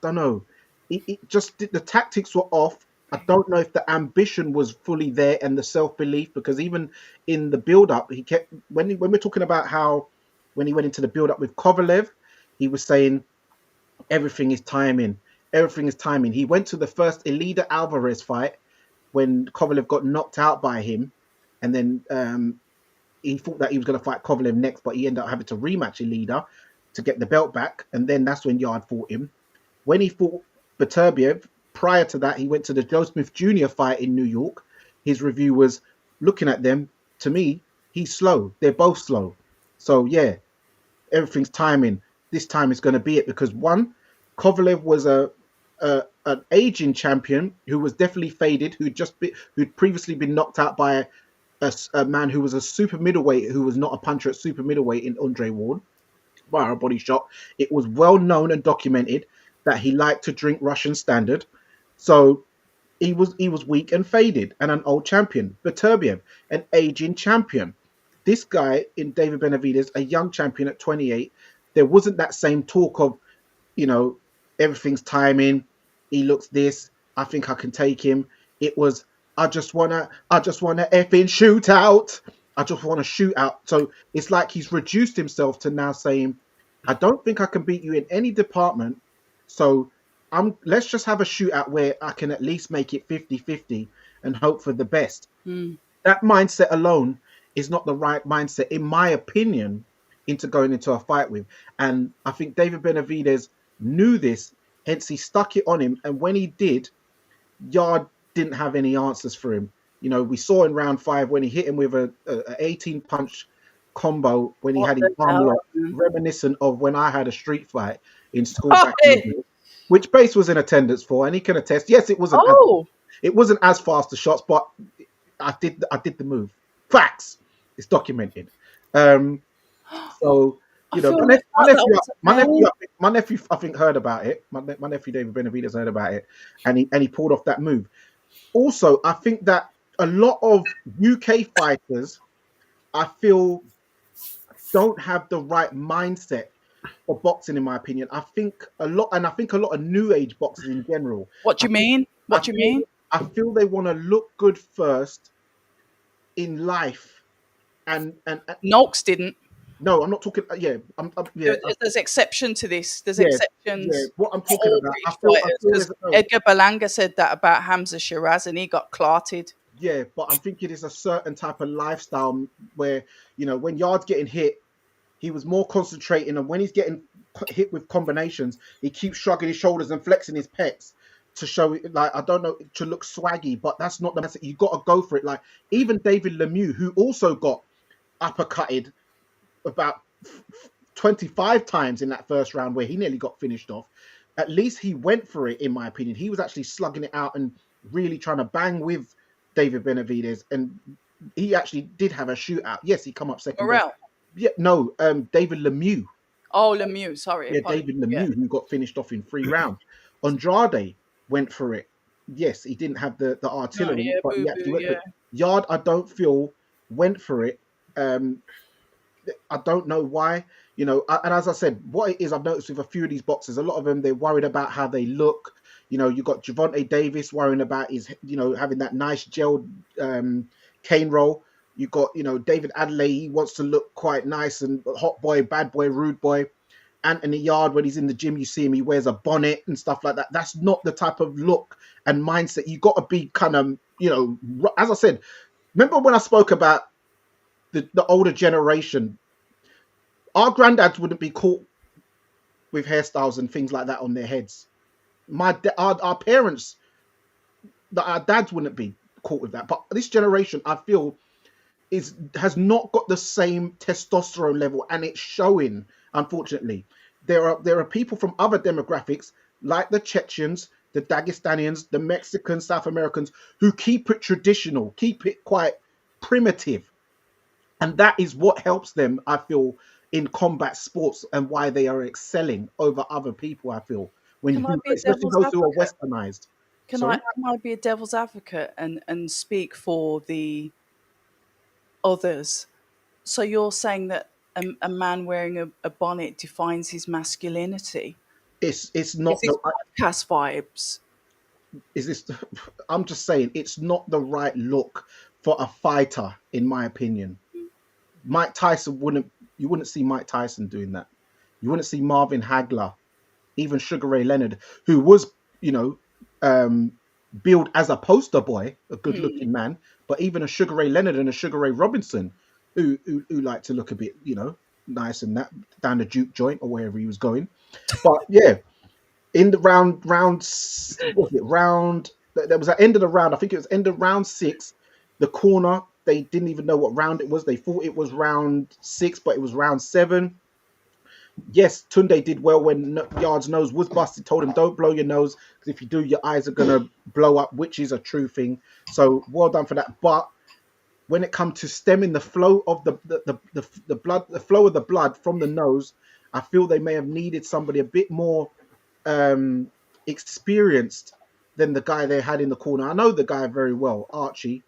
don't know. It just the tactics were off. I don't know if the ambition was fully there and the self belief, because even in the build up, he kept when we're talking about how when he went into the build up with Kovalev, he was saying everything is timing. Everything is timing. He went to the first Elida Alvarez fight when Kovalev got knocked out by him, and then he thought that he was going to fight Kovalev next, but he ended up having to rematch Elida to get the belt back, and then that's when Yard fought him. When he fought Beterbiev, prior to that, he went to the Joe Smith Jr. fight in New York. His review was looking at them. To me, he's slow. They're both slow. So yeah, everything's timing. This time is going to be it, because one, Kovalev was an aging champion who was definitely faded, who'd previously been knocked out by a man who was a super middleweight, who was not a puncher at super middleweight, in Andre Ward, by a body shot. It was well known and documented that he liked to drink Russian Standard, so he was weak and faded, and an old champion. Beterbiev, an aging champion. This guy in David Benavidez, a young champion at 28. There wasn't that same talk of, you know, everything's timing. He looks this. I think I can take him. It was, I just wanna effing shoot out. I just want to shoot out. So it's like he's reduced himself to now saying, I don't think I can beat you in any department. So let's just have a shootout where I can at least make it 50-50 and hope for the best. Mm. That mindset alone is not the right mindset, in my opinion, into going into a fight with. And I think David Benavidez knew this, hence he stuck it on him. And when he did, Yard didn't have any answers for him. You know, we saw in round 5 when he hit him with a 18 punch combo when he What had his the arm hell? locked, reminiscent of when I had a street fight in school Oh, back in the day, which Base was in attendance for, and he can attest. Yes, it wasn't oh, as fast as shots, but I did the move. Facts. It's documented. So I you know, feel my, left my out. That nephew, was my nephew, hell. my nephew, I think heard about it. My nephew David Benavidez heard about it, and he pulled off that move. Also, I think that a lot of UK fighters, I feel, don't have the right mindset for boxing, in my opinion. I think a lot, and I think a lot of new age boxers in general. What do I you think mean? I What do you feel mean? I feel they want to look good first in life, and Noakes didn't. no, I'm not talking. Yeah, yeah, There's exception to this. There's yeah, yeah. exceptions What I'm for talking all about, British I fighters, feel because there's no. Edgar Berlanga said that about Hamza Shiraz and he got clarted. Yeah, but I'm thinking it's a certain type of lifestyle where, when Yard's getting hit, he was more concentrating on when he's getting hit with combinations, he keeps shrugging his shoulders and flexing his pecs to show it, like, I don't know, to look swaggy, but that's not the message. You got to go for it. Like, even David Lemieux, who also got uppercutted about 25 times in that first round where he nearly got finished off, at least he went for it, in my opinion. He was actually slugging it out and really trying to bang with David Benavidez, and he actually did have a shootout. Yes, he come up second best. Morel. Yeah, no, David Lemieux. Oh, Lemieux. Sorry. Yeah, Apologies. David Yeah. Lemieux, who got finished off in 3 rounds. Andrade went for it. Yes, he didn't have the No, artillery, yeah, but boo he boo. actually went for Yeah. it. Yard, I don't feel, went for it. I don't know why. And as I said, what it is, I've noticed with a few of these boxers, a lot of them, they're worried about how they look. You got Javante Davis worrying about his, having that nice gelled cane roll. You got, David Adelaide, he wants to look quite nice and hot boy, bad boy, rude boy. Anthony Yard, when he's in the gym, you see him, he wears a bonnet and stuff like that. That's not the type of look and mindset. You got to be kind of, as I said, remember when I spoke about the older generation, our granddads wouldn't be caught with hairstyles and things like that on their heads. Our parents, our dads wouldn't be caught with that. But this generation, I feel, has not got the same testosterone level, and it's showing. Unfortunately, there are people from other demographics like the Chechens, the Dagestanians, the Mexicans, South Americans, who keep it traditional, keep it quite primitive, and that is what helps them, I feel, in combat sports, and why they are excelling over other people. I feel, Can I be a especially devil's those who are advocate? westernized. Can Sorry. I be a devil's advocate and speak for the others? So you're saying that a man wearing a bonnet defines his masculinity? It's Is not this the podcast vibes? is this. I'm just saying it's not the right look for a fighter, in my opinion. Mike Tyson wouldn't. You wouldn't see Mike Tyson doing that. You wouldn't see Marvin Hagler, even Sugar Ray Leonard, who was, you know, billed as a poster boy, a good-looking man, but even a Sugar Ray Leonard and a Sugar Ray Robinson, who like to look a bit, you know, nice and that down the juke joint or wherever he was going. But yeah, in the what was it round? There was at end of the round. I think it was end of round 6. The corner, they didn't even know what round it was. They thought it was round 6, but it was round 7. Yes, Tunde did well when Yard's nose was busted. Told him, don't blow your nose, because if you do, your eyes are gonna blow up, which is a true thing. So well done for that. But when it comes to stemming the flow of the blood, the flow of the blood from the nose, I feel they may have needed somebody a bit more experienced than the guy they had in the corner. I know the guy very well, Archie.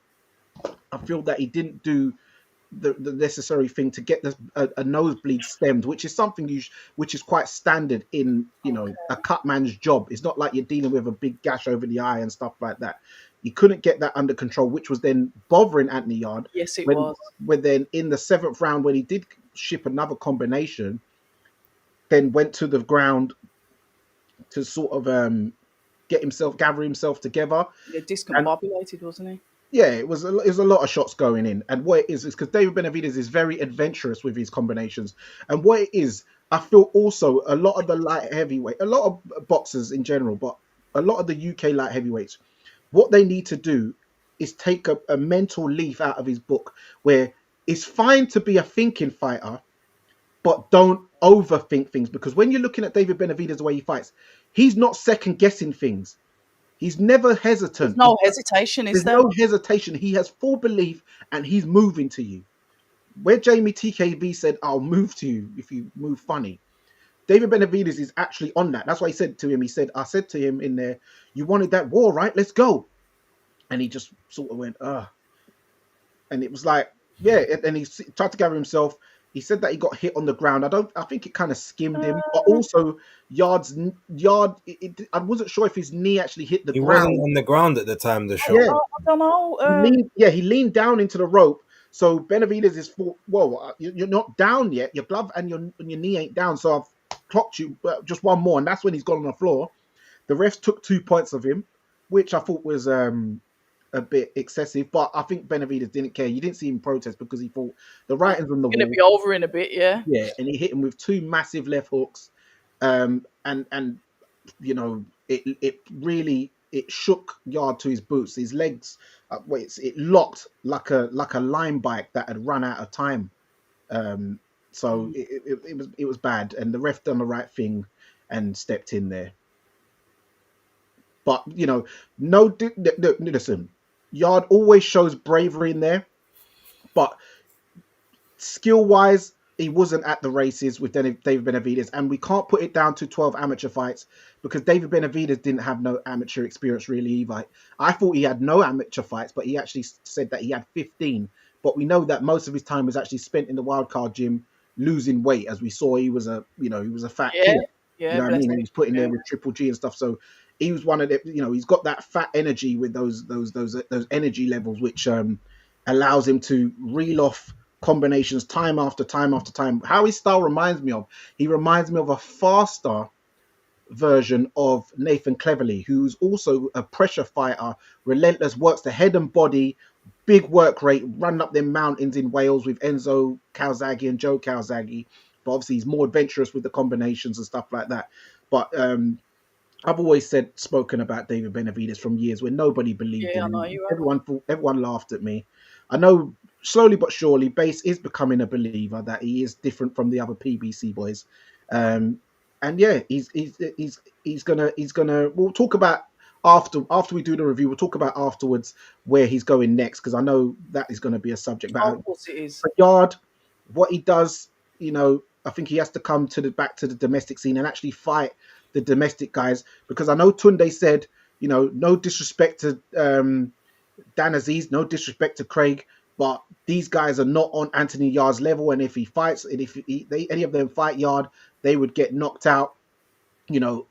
I feel that he didn't do the necessary thing to get a nosebleed stemmed, which is something which is quite standard in, you know, a cut man's job. It's not like you're dealing with a big gash over the eye and stuff like that. He couldn't get that under control, which was then bothering Anthony Yard. Yes, it was. When then in the 7th round, when he did ship another combination, then went to the ground to sort of gather himself together. Yeah, discombobulated, wasn't he? Yeah, it was a lot of shots going in. And what it is because David Benavidez is very adventurous with his combinations. And what it is, I feel also a lot of the light heavyweight, a lot of boxers in general, but a lot of the UK light heavyweights, what they need to do is take a mental leaf out of his book, where it's fine to be a thinking fighter, but don't overthink things. Because when you're looking at David Benavidez, the way he fights, he's not second guessing things. He's never hesitant. There's no hesitation, is there? There's no hesitation. He has full belief and he's moving to you. Where Jamie TKB said, I'll move to you if you move funny. David Benavidez is actually on that. That's why he said to him, I said to him in there, you wanted that war, right? Let's go. And he just sort of went, and it was like, yeah. And he tried to gather himself. He said that he got hit on the ground. I think it kind of skimmed him, but also Yard. I wasn't sure if his knee actually hit the ground. He wasn't on the ground at the time of the shot. Yeah. I don't know. He leaned down into the rope. So Benavidez is you're not down yet. Your glove and your knee ain't down. So I've clocked you, just one more, and that's when he's gone on the floor. The refs took 2 points of him, which I thought was a bit excessive, but I think Benavidez didn't care. You didn't see him protest because he thought the writing's on the wall. It's going to be over in a bit, yeah. Yeah, and he hit him with 2 massive left hooks, and you know it really shook Yard to his boots. His legs, it locked like a line bike that had run out of time. So it was bad, and the ref done the right thing and stepped in there. But you know, listen. Yard always shows bravery in there, but skill-wise, he wasn't at the races with David Benavidez, and we can't put it down to 12 amateur fights because David Benavidez didn't have no amateur experience really either. I thought he had no amateur fights, but he actually said that he had 15. But we know that most of his time was actually spent in the wildcard gym losing weight, as we saw. He was a fat kid. Yeah, you know what I mean? He was putting there with Triple G and stuff. So he was one of the, you know, he's got that fat energy with those energy levels, which allows him to reel off combinations time after time after time. How his style reminds me of a faster version of Nathan Cleverly, who's also a pressure fighter, relentless, works the head and body, big work rate, running up them mountains in Wales with Enzo Calzaghe and Joe Calzaghe. But obviously he's more adventurous with the combinations and stuff like that. But I've always spoken about David Benavidez from years when nobody believed in him. Everyone laughed at me. I know slowly but surely Base is becoming a believer that he is different from the other PBC boys. And yeah, he's gonna we'll talk about after we do the review, we'll talk about afterwards where he's going next, because I know that is going to be a subject matter. Of course it is. But Yard, what he does, you know, I think he has to come back to the domestic scene and actually fight the domestic guys, because I know Tunde said, you know, no disrespect to Dan Aziz, no disrespect to Craig, but these guys are not on Anthony Yard's level. And if he fights, and if any of them fight Yard, they would get knocked out. You know,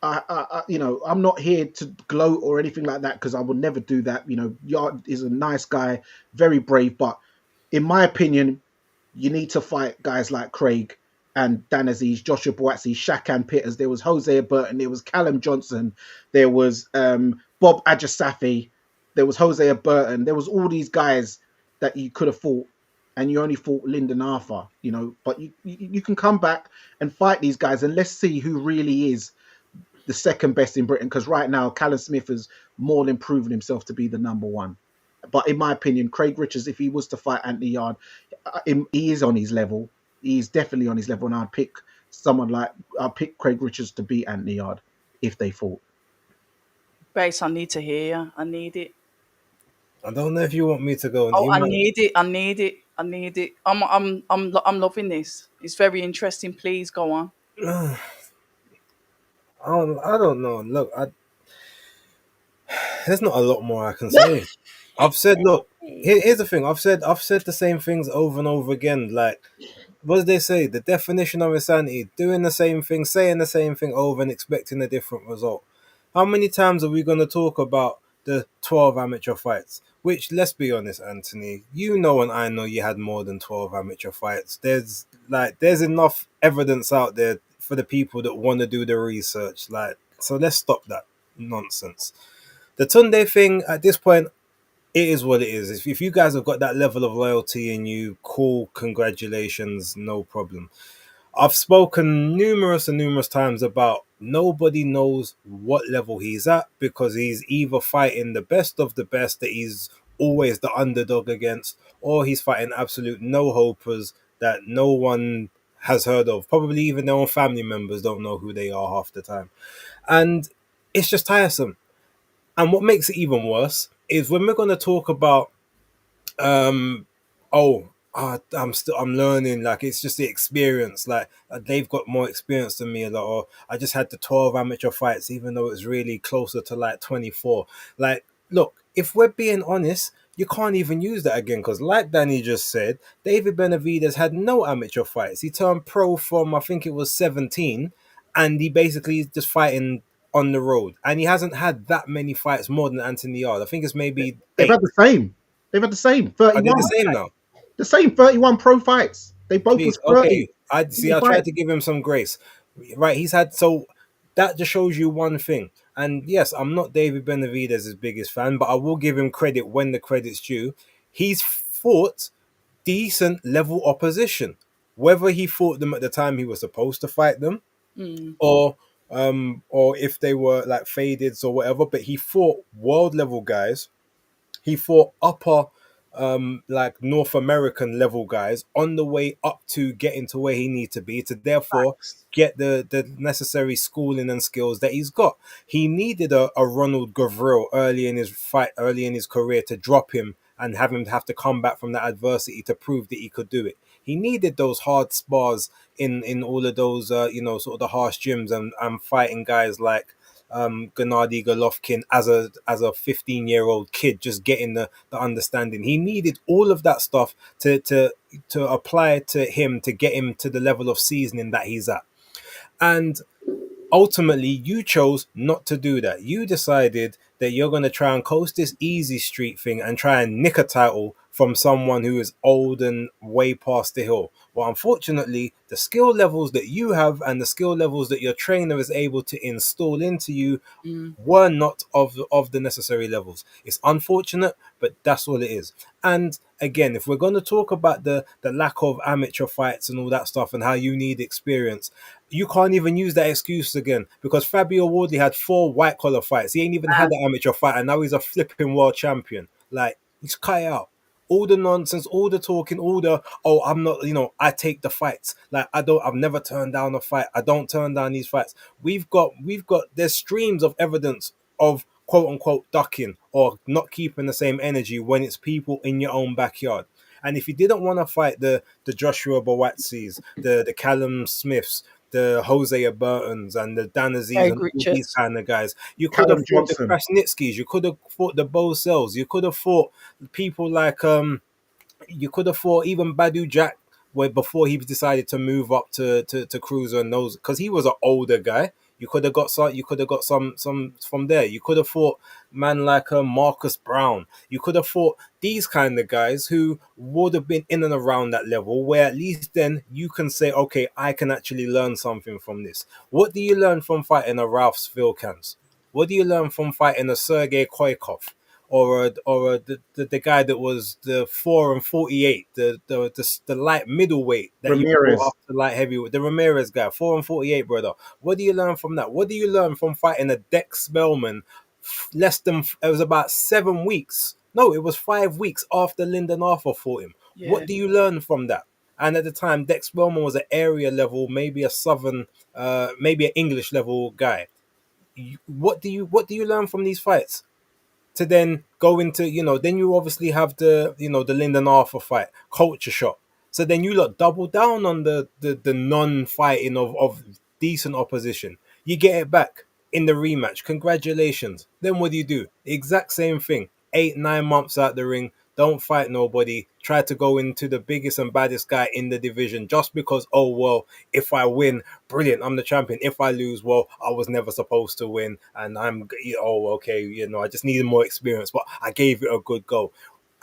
I'm not here to gloat or anything like that because I would never do that. Yard is a nice guy, very brave, but in my opinion, you need to fight guys like Craig and Dan Aziz, Joshua Boatsi, Shakan Pitters. There was Jose Burton, there was Callum Johnson, there was Bob Ajasafi, there was Jose Burton, there was all these guys that you could have fought, and you only fought Lyndon Arthur, But you can come back and fight these guys, and let's see who really is the second best in Britain. Because right now, Callum Smith has more than proven himself to be the number one. But in my opinion, Craig Richards, if he was to fight Anthony Yard, he is on his level. He's definitely on his level, and I'd pick Craig Richards to beat Anthony Yard if they fought. Base, I need to hear you. I need it. I don't know if you want me to go. Oh, I need it. I need it. I need it. I'm loving this. It's very interesting. Please go on. I don't know. Look, there's not a lot more I can say. I've said, look, here's the thing. I've said the same things over and over again. Like, what did they say? The definition of insanity: doing the same thing, saying the same thing over, and expecting a different result. How many times are we going to talk about the 12 amateur fights? Which, let's be honest, Anthony, you know and I know you had more than 12 amateur fights. There's enough evidence out there for the people that want to do the research. Like, so let's stop that nonsense. The Tunde thing at this point, it is what it is. If you guys have got that level of loyalty in you, cool, congratulations, no problem. I've spoken numerous and numerous times about nobody knows what level he's at because he's either fighting the best of the best that he's always the underdog against, or he's fighting absolute no-hopers that no one has heard of. Probably even their own family members don't know who they are half the time. And it's just tiresome. And what makes it even worse is when we're going to talk about um I'm learning, like it's just the experience, like they've got more experience than me a lot, or I just had the 12 amateur fights even though it's really closer to like 24. Like, look, if we're being honest, you can't even use that again because like Danny just said, David Benavidez had no amateur fights. He turned pro from I think it was 17, and he basically is just fighting on the road, and he hasn't had that many fights more than Anthony Yard. I think it's maybe They've 8. had the same. They've had the same Are they 31. the same now? The same 31 pro fights. They both Jeez, was 30. okay. I see. I tried to give him some grace. Right, he's had, so that just shows you one thing. And yes, I'm not David Benavidez's biggest fan, but I will give him credit when the credit's due. He's fought decent level opposition, whether he fought them at the time he was supposed to fight them, or if they were like faded or whatever. But he fought world level guys. He fought upper like North American level guys on the way up to getting to where he needs to be to therefore get the necessary schooling and skills that he's got. He needed a Ronald Gavril early in his career to drop him and have him have to come back from that adversity to prove that he could do it. He needed those hard spars in all of those sort of the harsh gyms and fighting guys like Gennady Golovkin as a 15-year-old kid, just getting the understanding. He needed all of that stuff to apply to him to get him to the level of seasoning that he's at. And ultimately, you chose not to do that. You decided that you're going to try and coast this easy street thing and try and nick a title from someone who is old and way past the hill. Well, unfortunately, the skill levels that you have and the skill levels that your trainer is able to install into you were not of the necessary levels. It's unfortunate, but that's all it is. And again, if we're going to talk about the lack of amateur fights and all that stuff and how you need experience, you can't even use that excuse again because Fabio Wardley had 4 white collar fights. He ain't even had an amateur fight, and now he's a flipping world champion. Like, he's cut it out. All the nonsense, all the talking, all the I'm not, I take the fights. Like, I've never turned down a fight. I don't turn down these fights. We've got there's streams of evidence of quote unquote ducking or not keeping the same energy when it's people in your own backyard. And if you didn't want to fight the Joshua Boatsis, the Callum Smiths, the Hosea Burtons and the Dan Aziz Craig and all these Richards. kind of guys. You could have Callum fought the Johnson. Krasnitskis. You could have fought the Bo Cells. You could have fought people like you could have fought even Badu Jack where before he decided to move up to cruiser and those because he was an older guy. You could have got some. You could have got some from there. You could have fought man like Marcus Brown. You could have fought these kind of guys who would have been in and around that level. Where at least then you can say, okay, I can actually learn something from this. What do you learn from fighting a Ralph Vilkans? What do you learn from fighting a Sergey Koikov? The guy that was the 4 and 48, the light middleweight that you brought Ramirez. up to light heavyweight, the Ramirez guy, 4 and 48, brother. What do you learn from that? What do you learn from fighting a Dex Spellman? Less than it was about 7 weeks. No, it was 5 weeks after Lyndon Arthur fought him. Yeah, What do you learn from that? And at the time, Dex Spellman was an area level, maybe a southern, maybe an English level guy. What do you learn from these fights? To then go into, then you obviously have the Lyndon Arthur fight, culture shock. So then you lot double down on the non-fighting of decent opposition. You get it back in the rematch. Congratulations. Then what do? Exact same thing. 8, 9 months out the ring. Don't fight nobody. Try to go into the biggest and baddest guy in the division just because, oh, well, if I win, brilliant, I'm the champion. If I lose, well, I was never supposed to win. And oh, okay, I just needed more experience, but I gave it a good go.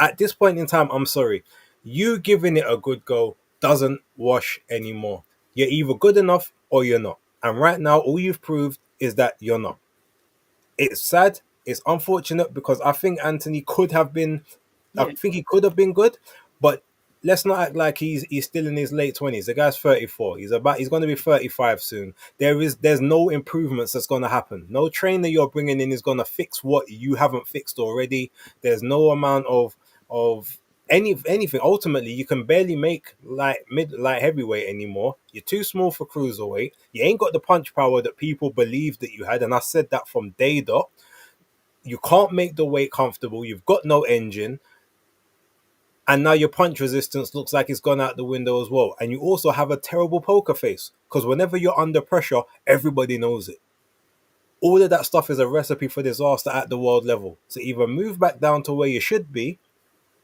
At this point in time, I'm sorry. You giving it a good go doesn't wash anymore. You're either good enough or you're not. And right now, all you've proved is that you're not. It's sad. It's unfortunate because I think Anthony could have been. I yeah, think he could have been good, but let's not act like he's still in his late 20s. The guy's 34. He's going to be 35 soon. There's no improvements that's going to happen. No trainer you're bringing in is going to fix what you haven't fixed already. There's no amount of anything. Ultimately, you can barely make light heavyweight anymore. You're too small for cruiserweight. You ain't got the punch power that people believed that you had, and I said that from day dot. You can't make the weight comfortable. You've got no engine, and now your punch resistance looks like it's gone out the window as well. And you also have a terrible poker face because whenever you're under pressure, everybody knows it. All of that stuff is a recipe for disaster at the world level. So either move back down to where you should be,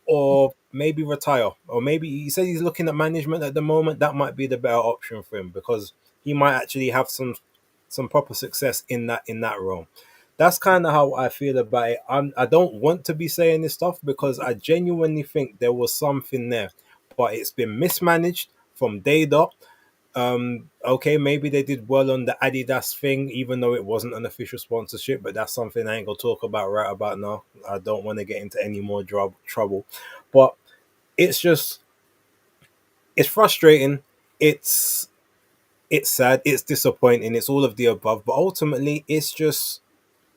or maybe retire, or maybe he said he's looking at management at the moment. That might be the better option for him because he might actually have some proper success in that realm. That's kind of how I feel about it. I don't want to be saying this stuff because I genuinely think there was something there, but it's been mismanaged from day dot. Okay, maybe they did well on the Adidas thing, even though it wasn't an official sponsorship, but that's something I ain't gonna talk about right about now. I don't want to get into any more trouble, but it's just it's frustrating. It's it's sad. It's disappointing. It's all of the above, but ultimately, it's just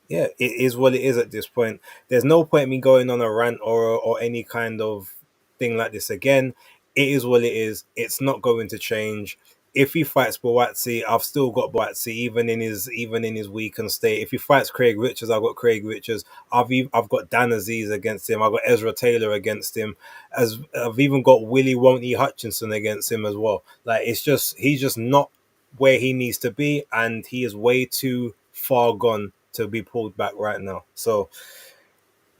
yeah, it is what it is at this point. There's no point me going on a rant or any kind of thing like this again. It is what it is. It's not going to change. If he fights Boatsi, I've still got Boatsi even in his weakened state. If he fights Craig Richards, I've got Craig Richards. I've got Dan Aziz against him. I've got Ezra Taylor against him. As I've even got Willie Won't Hutchinson against him as well. Like it's just he's just not where he needs to be, and he is way too far gone to be pulled back right now. So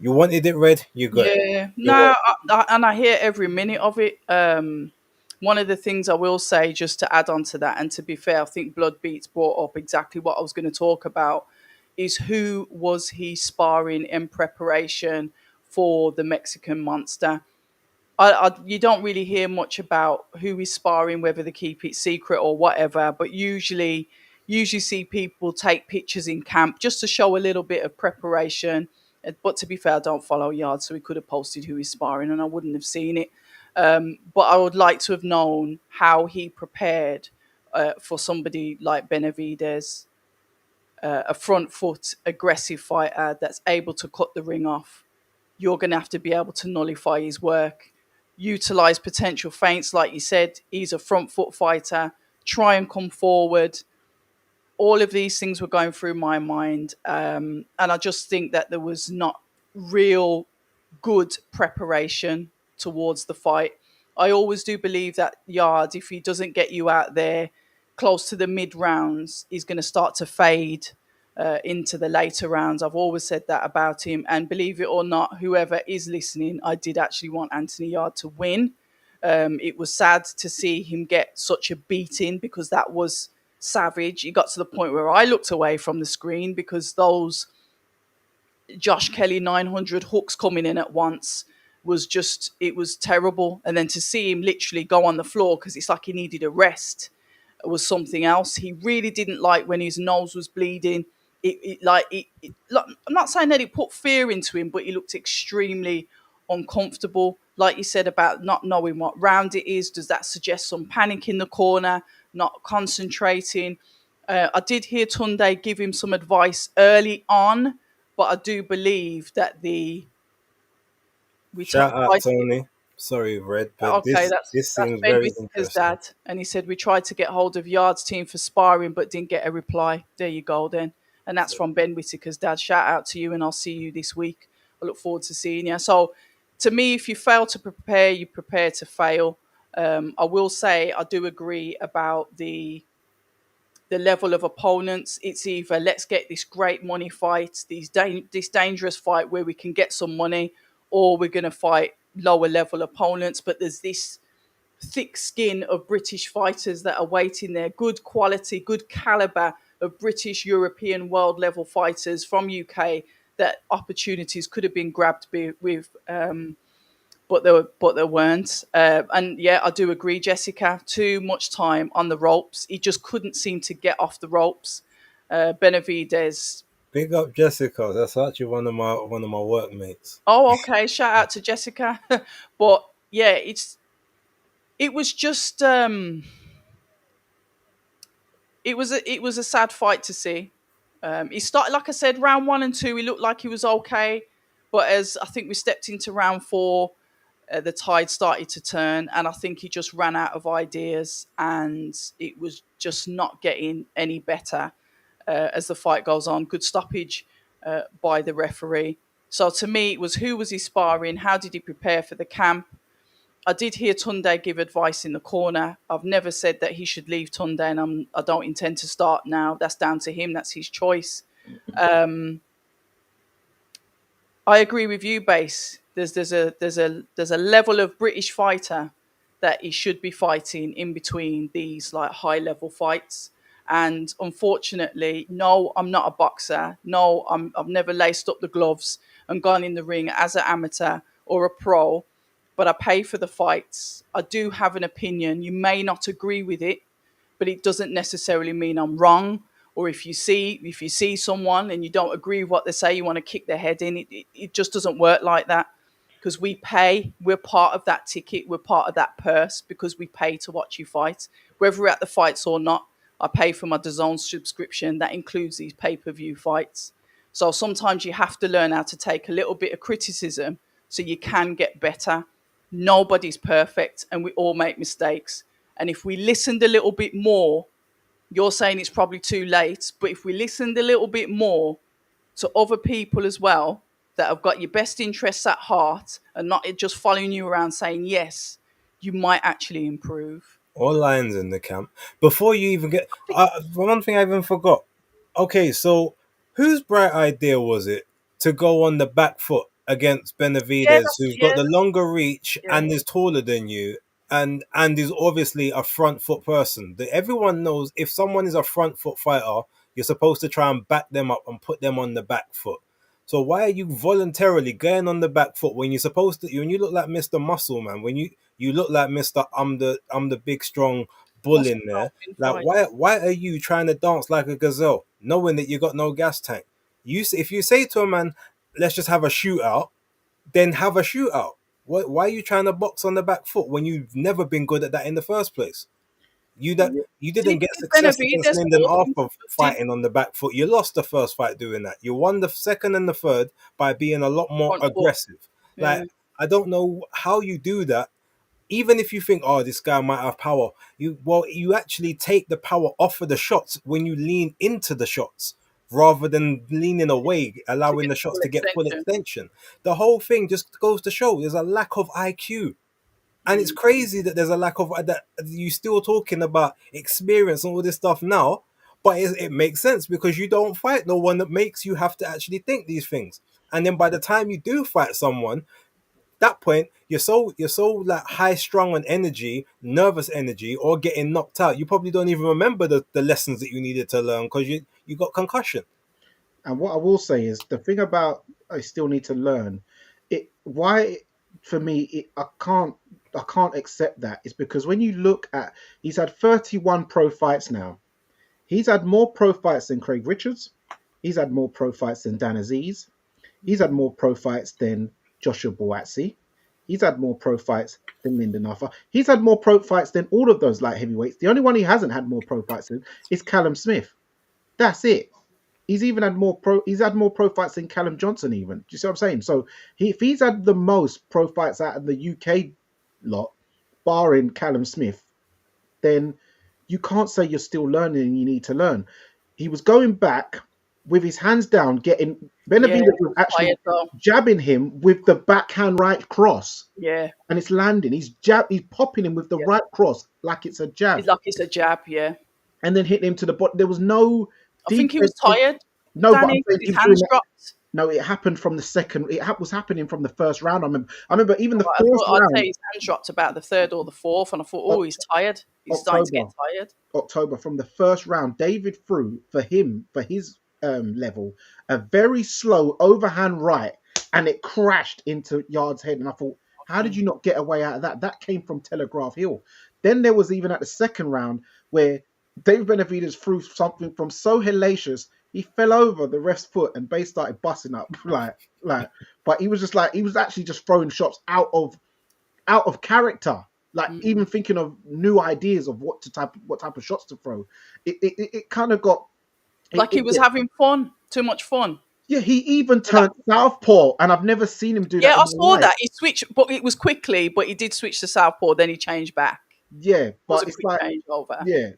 you wanted it red, you got it. yeah. You're No, welcome. and I hear every minute of it. One of the things I will say, just to add on to that, and to be fair, I think Blood Beats brought up exactly what I was going to talk about, is who was he sparring in preparation for the Mexican Monster. You don't really hear much about who is sparring, whether they keep it secret or whatever. But usually see people take pictures in camp just to show a little bit of preparation. But to be fair, I don't follow Yard, so he could have posted who he's sparring, and I wouldn't have seen it. But I would like to have known how he prepared for somebody like Benavides, a front foot aggressive fighter that's able to cut the ring off. You're going to have to be able to nullify his work, utilize potential feints. Like you said, he's a front foot fighter. Try and come forward. All of these things were going through my mind. And I just think that there was not real good preparation towards the fight. I always do believe that Yard, if he doesn't get you out there close to the mid rounds, he's going to start to fade into the later rounds. I've always said that about him. And believe it or not, whoever is listening, I did actually want Anthony Yard to win. It was sad to see him get such a beating because that was savage. It got to the point where I looked away from the screen because those Josh Kelly 900 hooks coming in at once was just, it was terrible. And then to see him literally go on the floor because it's like he needed a rest was something else. He really didn't like when his nose was bleeding. I'm not saying that it put fear into him, but he looked extremely uncomfortable. Like you said about not knowing what round it is, does that suggest some panic in the corner, not concentrating? I did hear Tunde give him some advice early on, but I do believe that Shout out tried. Tony. Sorry, Red, but Okay, this that's seems Ben very Whittaker's interesting. dad, and he said we tried to get hold of Yard's team for sparring, but didn't get a reply. There you go, then, and that's from Ben Whittaker's dad. Shout out to you, and I'll see you this week. I look forward to seeing you. So, to me, if you fail to prepare, you prepare to fail. I will say I do agree about the level of opponents. It's either let's get this great money fight, this dangerous fight where we can get some money, or we're going to fight lower level opponents. But there's this thick skin of British fighters that are waiting there, good quality, good caliber of British, European, world level fighters from UK that opportunities could have been grabbed with but there weren't. And yeah, I do agree, Jessica. Too much time on the ropes. He just couldn't seem to get off the ropes. Benavides. Big up Jessica. That's actually one of my workmates. Oh, okay. Shout out to Jessica. But yeah, it was just it was a sad fight to see. He started, like I said, round 1 and 2. He looked like he was okay, but as I think we stepped into round 4, the tide started to turn, and I think he just ran out of ideas, and it was just not getting any better as the fight goes on. Good stoppage by the referee. So to me, it was who was he sparring? How did he prepare for the camp? I did hear Tunde give advice in the corner. I've never said that he should leave Tunde, and I don't intend to start now. That's down to him. That's his choice. I agree with you, Base. There's a level of British fighter that he should be fighting in between these like high level fights. And unfortunately, no, I'm not a boxer. No, I've never laced up the gloves and gone in the ring as an amateur or a pro. But I pay for the fights. I do have an opinion. You may not agree with it, but it doesn't necessarily mean I'm wrong. Or if you see someone and you don't agree with what they say, you want to kick their head in. It just doesn't work like that because we pay. We're part of that ticket. We're part of that purse because we pay to watch you fight, whether we're at the fights or not. I pay for my DAZN subscription. That includes these pay-per-view fights. So sometimes you have to learn how to take a little bit of criticism so you can get better. Nobody's perfect and we all make mistakes. And if we listened a little bit more, you're saying it's probably too late, but if we listened a little bit more to other people as well that have got your best interests at heart and not just following you around saying yes, you might actually improve. All lions in the camp. Before you even get, one thing I even forgot. Okay, so whose bright idea was it to go on the back foot against Yeah, Benavides, that's who's got yeah, the longer reach yeah. and is taller than you, and is obviously a front foot person? Everyone knows if someone is a front foot fighter, you're supposed to try and back them up and put them on the back foot. So why are you voluntarily going on the back foot when you're supposed to? When you look like Mr. Muscle Man, when you look like Mr. I'm the big strong bull That's in there. been Like fight. why are you trying to dance like a gazelle, knowing that you got no gas tank? If you say to a man, let's just have a shootout, then have a shootout. Why are you trying to box on the back foot when you've never been good at that in the first place? You Did didn't get success against Benavides Lyndon force him Arthur did fighting on the back foot. You lost the first fight doing that. You won the second and the third by being a lot more front foot? aggressive. Like, Yeah. I don't know how you do that. Even if you think, oh, this guy might have power, you actually take the power off of the shots when you lean into the shots rather than leaning away, To allowing get the the shots full to get full extension. extension. The whole thing just goes to show there's a lack of IQ. And it's crazy that there's a lack of that. You still talking about experience and all this stuff now, but it makes sense because you don't fight no one that makes you have to actually think these things. And then by the time you do fight someone, that point you're so like high strung on energy, nervous energy, or getting knocked out. You probably don't even remember the lessons that you needed to learn because you got concussion. And what I will say is the thing about I still need to learn it. Why for me I can't accept that is because when you look at he's had 31 pro fights now. He's had more pro fights than Craig Richards. He's had more pro fights than Dan Aziz. He's had more pro fights than Joshua Buatsi. He's had more pro fights than Lyndon Arthur. He's had more pro fights than all of those light heavyweights. The only one he hasn't had more pro fights than is Callum Smith. That's it. He's had more pro fights than Callum Johnson even. Do you see what I'm saying? So if he's had the most pro fights out of the UK lot, barring Callum Smith, then you can't say you're still learning and you need to learn. He was going back with his hands down, getting Benavidez was actually jabbing him with the backhand right cross. Yeah. And it's landing. He's popping him with the right cross like it's a jab. It's like it's a jab, yeah. And then hitting him to the bottom. There was no I think he was tired. No, Danny, but his hands dropped. No, it happened from the second. Was happening from the first round. I remember even the fourth round. I'd say his hands dropped about the third or the fourth, and I thought, he's tired. He's starting to get tired. October from the first round, David threw for his level a very slow overhand right, and it crashed into Yard's head. And I thought, how did you not get away out of that? That came from Telegraph Hill. Then there was even at the second round where David Benavidez threw something from so hellacious. He fell over the ref's foot and Bay started busting up like. But he was actually just throwing shots out of character, even thinking of new ideas of what type of shots to throw. It kind of got he was having fun, too much fun. Yeah, he even turned southpaw, and I've never seen him do that. Yeah, I saw that. He switched, but it was quickly. But he did switch to southpaw, then he changed back. Yeah, but it's like, yeah,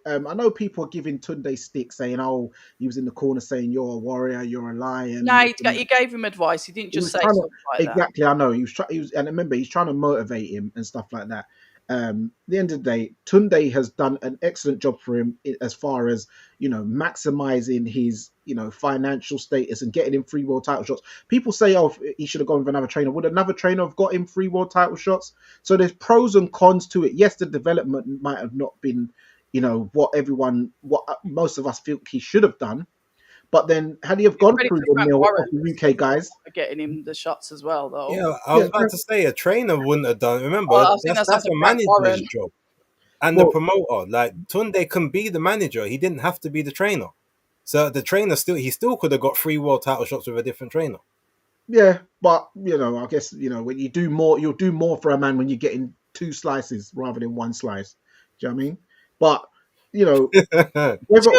I know people are giving Tunde stick, saying, "Oh, he was in the corner saying you're a warrior, you're a lion." No, he gave him advice. He didn't just say something like that. Exactly, I know. He was, and remember, he's trying to motivate him and stuff like that. At the end of the day, Tunde has done an excellent job for him as far as maximizing his financial status and getting him free world title shots. People say, oh, he should have gone with another trainer. Would another trainer have got him free world title shots? So there's pros and cons to it. Yes, the development might have not been what most of us feel he should have done. But then, had he have gone through the mill of the UK guys, getting him the shots as well, though. Yeah, I was about to say a trainer wouldn't have done. Remember, that's a manager's job, and the promoter. Like Tunde can be the manager; he didn't have to be the trainer. So the trainer still could have got 3 world title shots with a different trainer. Yeah, but I guess when you do more, you'll do more for a man when you're getting 2 slices rather than 1 slice. Do you know what I mean? But whether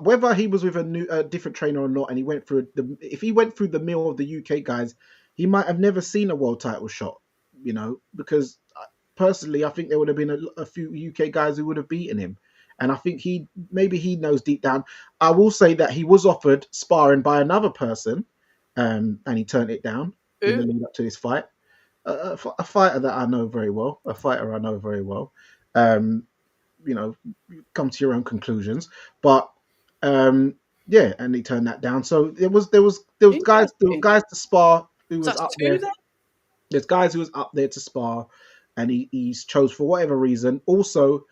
whether he was with a different trainer or not, and he went through if he went through the mill of the UK guys, he might have never seen a world title shot. Because personally, I think there would have been a few UK guys who would have beaten him, and I think he knows deep down. I will say that he was offered sparring by another person, and he turned it down in the lead up to this fight. A fighter that I know very well, come to your own conclusions, but and he turned that down. So there was guys to spar who was up there. There's guys who was up there to spar, and he's chose for whatever reason. Also,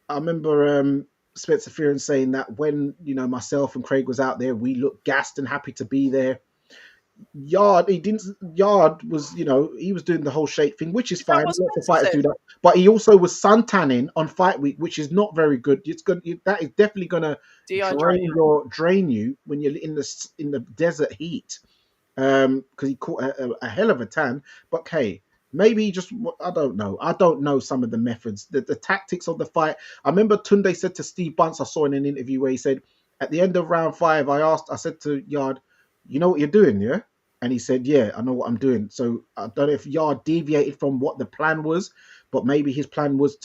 I remember Spencer Fearon saying that when myself and Craig was out there, we looked gassed and happy to be there. Yard was he was doing the whole shake thing, which is fine. Lots of fighters do that, but he also was suntanning on fight week, which is not very good. That is definitely gonna drain you when you're in the desert heat, because he caught a hell of a tan. But hey, maybe I don't know some of the methods, the tactics of the fight. I remember Tunde said to Steve Bunce, I saw in an interview where he said at the end of round 5, I said to Yard, you know what you're doing, yeah? And he said, yeah, I know what I'm doing. So I don't know if Yard deviated from what the plan was, but maybe his plan was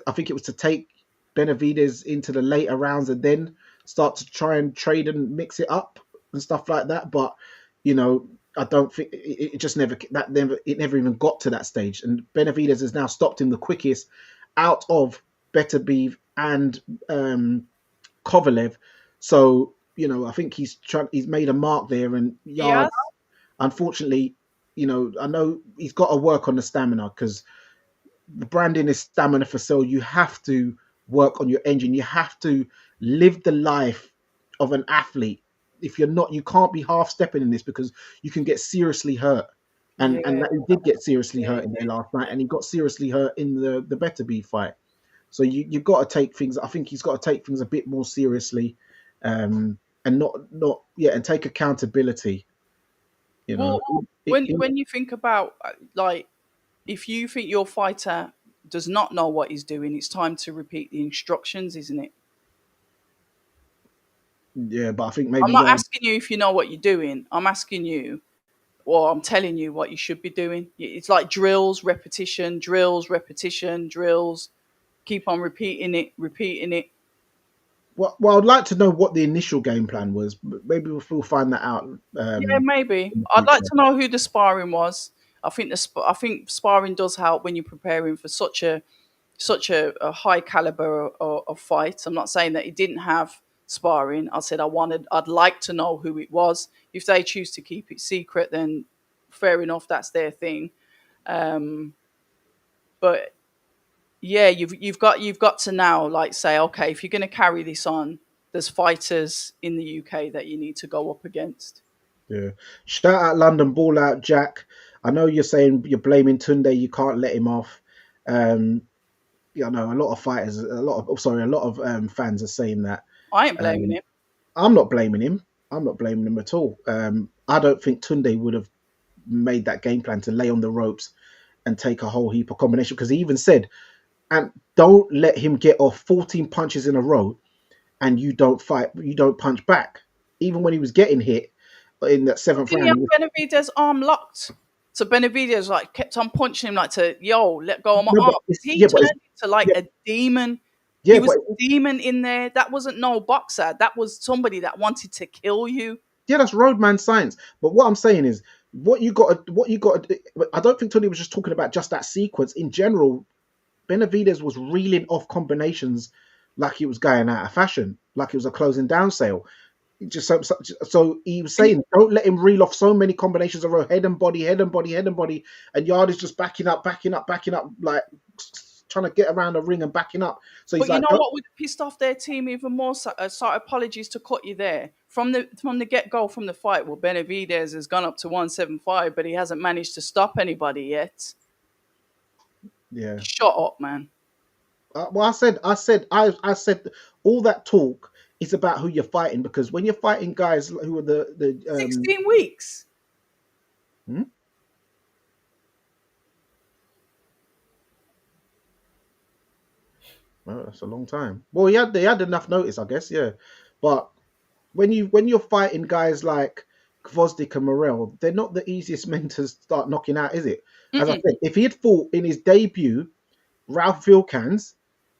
I think it was to take Benavidez into the later rounds and then start to try and trade and mix it up. and stuff like that. But you know, I don't think it just never even got to that stage. And Benavidez has now stopped him the quickest out of Beterbiev and Kovalev. So you know, I think he's made a mark there, and Yard, Yes. unfortunately, you know, I know he's got to work on the stamina because the branding is stamina for sale. You have to work on your engine. You have to live the life of an athlete. If you're not, you can't be half stepping in this because you can get seriously hurt. Yeah. And that he did get seriously Yeah. hurt in there last night, and he got seriously hurt in the Beterbiev fight. So you got to take things. I think he's got to take things a bit more seriously, and not yeah, and take accountability. You know, Well, when you think about like, if you think your fighter does not know what he's doing, it's time to repeat the instructions, isn't it? yeah, but I think I'm maybe not Yard. asking you if you know what you're doing. I'm asking you, or I'm telling you what you should be doing. It's like drills, repetition, drills, repetition, drills. Keep on repeating it, repeating it. Well, I'd like to know what the initial game plan was. But maybe we'll find that out Yeah, maybe. in the I'd like future. to know who the sparring was. I think sparring does help when you're preparing for such a high caliber of fight. I'm not saying that he didn't have sparring. I said I'd like to know who it was. If they choose to keep it secret, then fair enough, that's their thing. Um, but yeah, you've got to now like say, okay, if you're going to carry this on, there's fighters in the UK that you need to go up against. Yeah. Shout out London, ball out Jack. I know you're saying you're blaming Tunde. You can't let him off. Um, yeah, I know a lot of fighters, a lot of fans are saying that. I ain't blaming Um, him. I'm not blaming him. I'm not blaming him at all. I don't think Tunde would have made that game plan to lay on the ropes and take a whole heap of combination because he even said, and don't let him get off 14 punches in a row and you don't punch back. Even when he was getting hit in that seventh Didn't he round, have Benavidez arm locked? So Benavidez like kept on punching him like to let go of my no, arm. but He turned into like yeah, a demon. He yeah, was a demon in there. That wasn't no boxer. That was somebody that wanted to kill you. yeah, that's roadman science. But what I'm saying is, what you got. I don't think Tony was just talking about just that sequence. In general, Benavidez was reeling off combinations like he was going out of fashion, like it was a closing down sale. So he was saying, don't let him reel off so many combinations of a head and body, head and body, head and body, and Yard is just backing up, like trying to get around the ring and backing up. So he's But you like, know what would have pissed off their team even more? Sorry, apologies to cut you there. From the get go from the fight, well, Benavidez has gone up to 175, but he hasn't managed to stop anybody yet. yeah. Shut up, man. Well, I said, all that talk is about who you're fighting because when you're fighting guys who are the 16 weeks. hmm? Well, that's a long time. Well, they had enough notice, I guess, yeah. But when you're fighting guys like Gvozdyk and Morel, they're not the easiest men to start knocking out, is it? As I Mm-mm. said, if he had fought in his debut, Ralph Vilkans,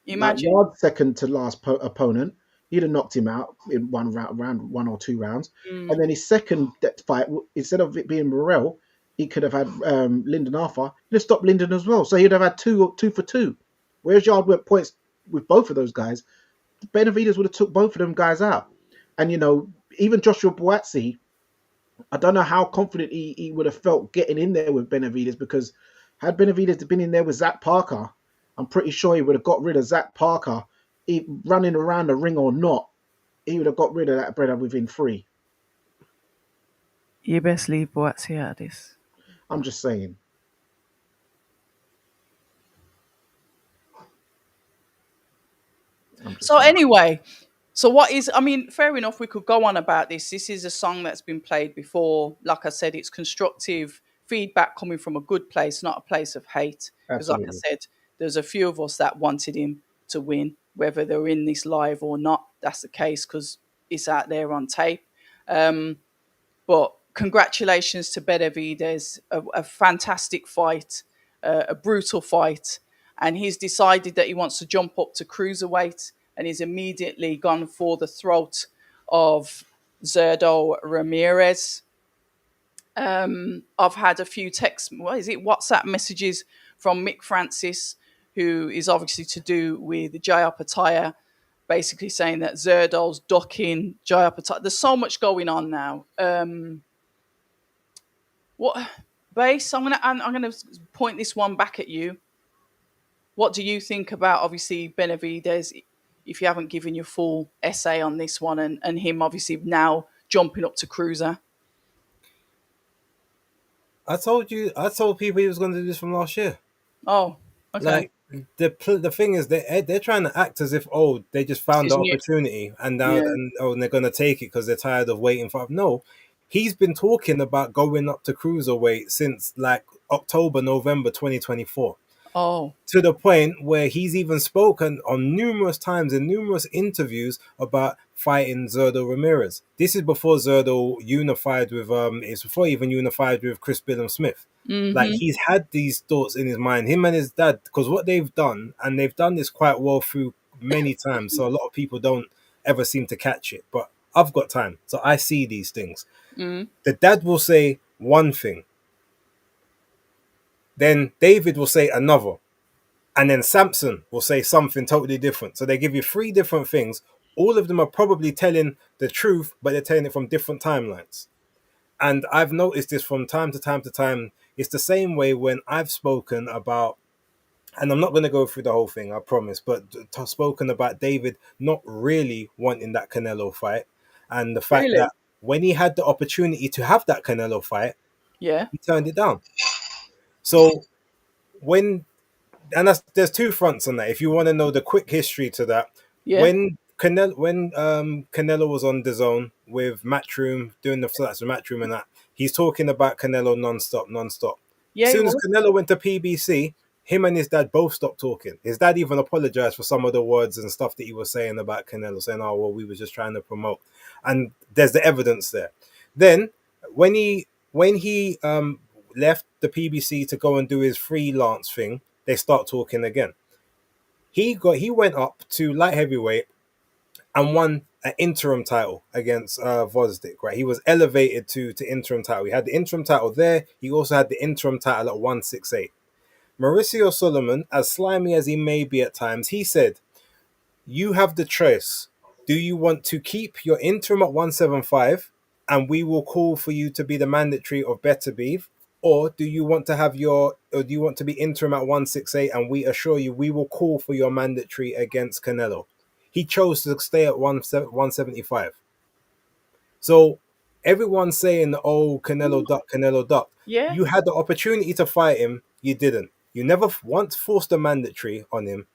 like Imagine. Yard's second to last opponent, he'd have knocked him out in round 1 or 2 rounds. And then his second fight, instead of it being Morel, he could have had Lyndon Arthur. He'd have stopped Lyndon as well, so he'd have had two for two. Whereas Yard went points with both of those guys, Benavidez would have took both of them guys out. And you know, even Joshua Buatsi, I don't know how confident he would have felt getting in there with Benavidez because had Benavidez been in there with Zach Parker, I'm pretty sure he would have got rid of Zach Parker, running around the ring or not. He would have got rid of that brother within three. You best leave Boatsy out of this. I'm just saying. So anyway, so what is? I mean, fair enough. We could go on about this. This is a song that's been played before. Like I said, it's constructive feedback coming from a good place, not a place of hate. Because, like I Absolutely. said, there's a few of us that wanted him to win, whether they're in this live or not. That's the case because it's out there on tape. But congratulations to Benavidez, a fantastic fight, a brutal fight. And he's decided that he wants to jump up to cruiserweight and he's immediately gone for the throat of Zerdo Ramirez. I've had a few WhatsApp messages from Mick Francis, who is obviously to do with Jaya Pattaya, basically saying that Zerdol's ducking Jaya Pattaya. There's so much going on now. What base? I'm gonna point this one back at you. What do you think about obviously Benavides? If you haven't given your full essay on this one, and him obviously now jumping up to cruiser. I told people he was going to do this from last year. Oh, okay. Like the thing is, they're trying to act as if they just This found the is new. opportunity and now Yeah. and they're going to take it because they're tired of waiting for. No, he's been talking about going up to cruiserweight since like October November 2024. Oh, To the point where he's even spoken on numerous times in numerous interviews about fighting Zerdo Ramirez. This is before Zerdo unified with it's before he even unified with Chris Billum Smith. Like mm-hmm. he's had these thoughts in his mind, him and his dad, because what they've done, and they've done this quite well through many times, so a lot of people don't ever seem to catch it. But I've got time, so I see these things. Mm. The dad will say one thing, then David will say another. And then Samson will say something totally different. So they give you three different things. All of them are probably telling the truth, but they're telling it from different timelines. And I've noticed this from time to time to time. It's the same way when I've spoken about, and I'm not going to go through the whole thing, I promise, but spoken about David not really wanting that Canelo fight. And the fact Really? that when he had the opportunity to have that Canelo fight, Yeah. he turned it down. So when there's two fronts on that. If you want to know the quick history to that, Yeah. when Canelo was on the zone with Matchroom doing the flats with Matchroom and that, he's talking about Canelo non-stop. As Yeah. He soon as was. Canelo went to PBC, him and his dad both stopped talking. His dad even apologized for some of the words and stuff that he was saying about Canelo, saying, "Oh well, we were just trying to promote," and there's the evidence there. Then when he left the PBC to go and do his freelance thing, they start talking again. He went up to light heavyweight and won an interim title against Vosdik, right? He was elevated to interim title. He had the interim title there. He also had the interim title at 168. Mauricio Solomon, as slimy as he may be at times, he said, "You have the choice. Do you want to keep your interim at 175 and we will call for you to be the mandatory of Better Beef? Or do you want to be interim at 168 and we assure you we will call for your mandatory against Canelo?" He chose to stay at 175. So everyone's saying, "Oh, Canelo duck." Yeah. You had the opportunity to fight him, you didn't. You never once forced a mandatory on him.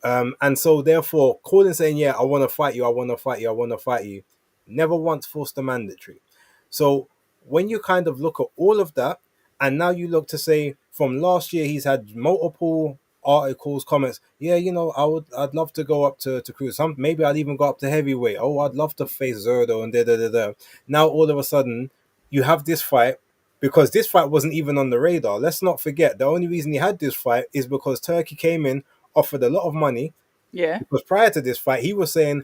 And so therefore, calling saying, "Yeah, I want to fight you, I want to fight you, I want to fight you," never once forced a mandatory. So when you kind of look at all of that, and now you look to say from last year, he's had multiple articles, comments. Yeah, I'd love to go up to cruise. Maybe I'd even go up to heavyweight. Oh, I'd love to face Zerdo and da da da da. Now all of a sudden, you have this fight. Because this fight wasn't even on the radar. Let's not forget, the only reason he had this fight is because Turkey came in, offered a lot of money. Yeah. Because prior to this fight, he was saying,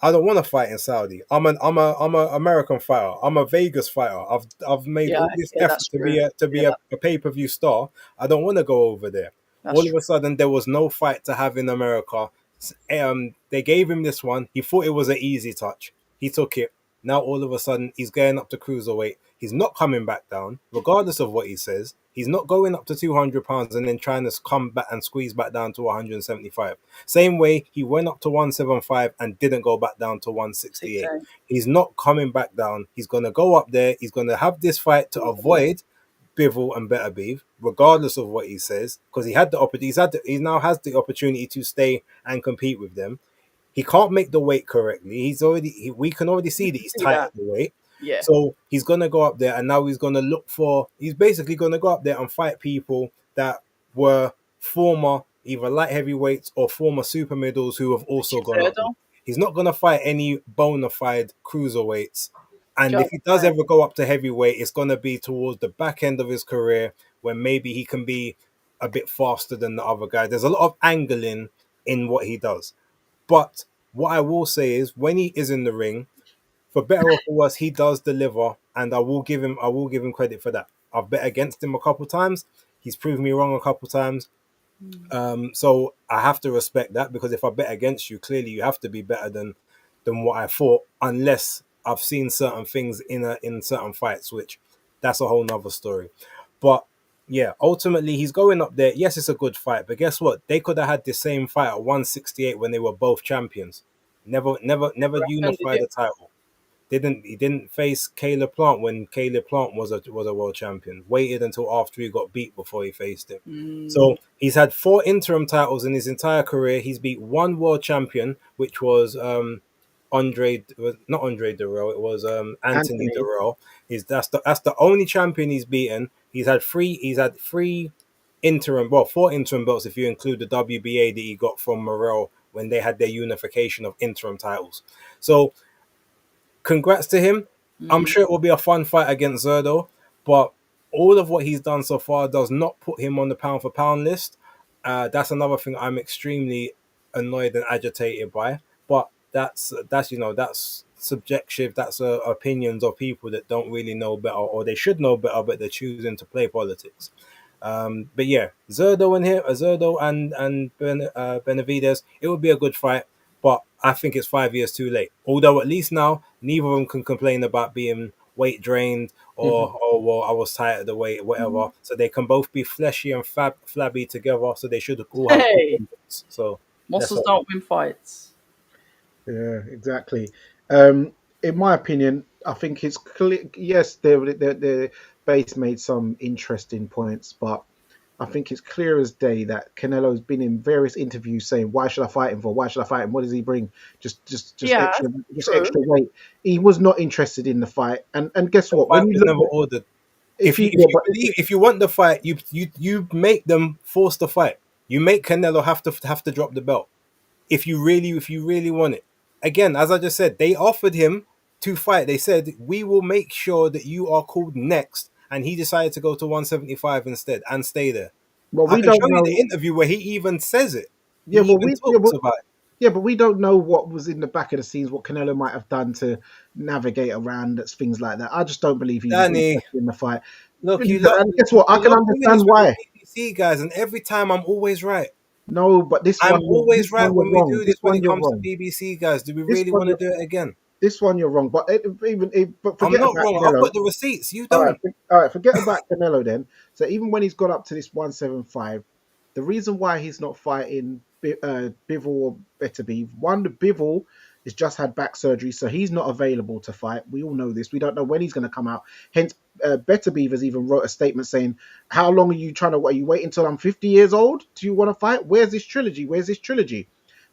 "I don't want to fight in Saudi. I'm a American fighter. I'm a Vegas fighter. I've made Yeah. all this Yeah. effort That's to true. be Yeah. a pay-per-view star. I don't want to go over there." That's All of true. a sudden, there was no fight to have in America. They gave him this one. He thought it was an easy touch. He took it. Now all of a sudden, he's going up to cruiserweight. He's not coming back down, regardless of what he says. He's not going up to 200 pounds and then trying to come back and squeeze back down to 175. Same way he went up to 175 and didn't go back down to 168. 6A. He's not coming back down. He's going to go up there. He's going to have this fight to avoid Bivol and Better Beef, regardless of what he says, because he had the opportunity. He now has the opportunity to stay and compete with them. He can't make the weight correctly. We can already see that he's See tight that. at the weight. Yeah. So he's gonna go up there, and now he's basically gonna go up there and fight people that were former either light heavyweights or former super middles who have also gone up there. Zerdo. He's not gonna fight any bona fide cruiserweights. And Joe. if he does ever go up to heavyweight, it's gonna be towards the back end of his career when maybe he can be a bit faster than the other guy. There's a lot of angling in what he does. But what I will say is when he is in the ring, for better or for worse, he does deliver, and I will give him credit for that. I've bet against him a couple times. He's proven me wrong a couple times. So I have to respect that, because if I bet against you, clearly you have to be better than what I thought, unless I've seen certain things in certain fights, which that's a whole nother story. But yeah, ultimately he's going up there. Yes, it's a good fight, but guess what? They could have had the same fight at 168 when they were both champions. Never And did unified it? the title. He didn't face Caleb Plant when Caleb Plant was a world champion. Waited until after he got beat before he faced him. So he's had 4 interim titles in his entire career. He's beat 1 world champion, which was not Andre Durrell. It was Anthony Anthony. Durrell. That's the only champion he's beaten. He's had 3 interim, well, 4 interim belts if you include the WBA that he got from Morrell when they had their unification of interim titles. So congrats to him. I'm sure it will be a fun fight against Zerdo, but all of what he's done so far does not put him on the pound for pound list. That's another thing I'm extremely annoyed and agitated by. But that's subjective. That's opinions of people that don't really know better, or they should know better, but they're choosing to play politics. But yeah, Zerdo and Benavides, it would be a good fight, but I think it's 5 years too late. Although at least now neither of them can complain about being weight drained or well, I was tired of the weight, whatever. So they can both be fleshy and flabby together. So they should all have good Hey, inputs. So that's muscles what. don't win fights. Yeah, exactly. In my opinion, I think it's clear. Yes, the base made some interesting points, but I think it's clear as day that Canelo's been in various interviews saying, "Why should I fight him for? Why should I fight him? What does he bring? Just Yeah, just true. extra weight." He was not interested in the fight, and guess The what? fight When you was look never at ordered. if you If yeah, you but believe, if you want the fight, you make them force the fight. You make Canelo have to drop the belt if you really want it. Again, as I just said, they offered him to fight. They said we will make sure that you are called next, and he decided to go to 175 instead and stay there. well, I we can don't show you the know. interview where he even says it. He Yeah, well, even we yeah, talks well, about it. yeah, but we don't know what was in the back of the scenes, what Canelo might have done to navigate around things like that. I just don't believe he was Danny, interested in the fight. look, And guess what? I you can love doing understand this with the why. BBC guys, and every time I'm always right. No, but I'm this always right one you're when we wrong. do This this when one it you're comes to wrong. BBC guys. Do we This really one want to you're do it again? this one you're wrong. But but I'm forget not about wrong. I've Canelo. got the receipts. You All right, don't. all right. Forget about Canelo then. So even when he's got up to this 175, the reason why he's not fighting Bivol or Beterbiev, one, the Bivol has just had back surgery, so he's not available to fight. We all know this. We don't know when he's going to come out. Hence, Beterbiev has even wrote a statement saying, "How long are you trying to wait? You wait until I'm 50 years old? Do you want to fight? Where's this trilogy? Where's this trilogy?"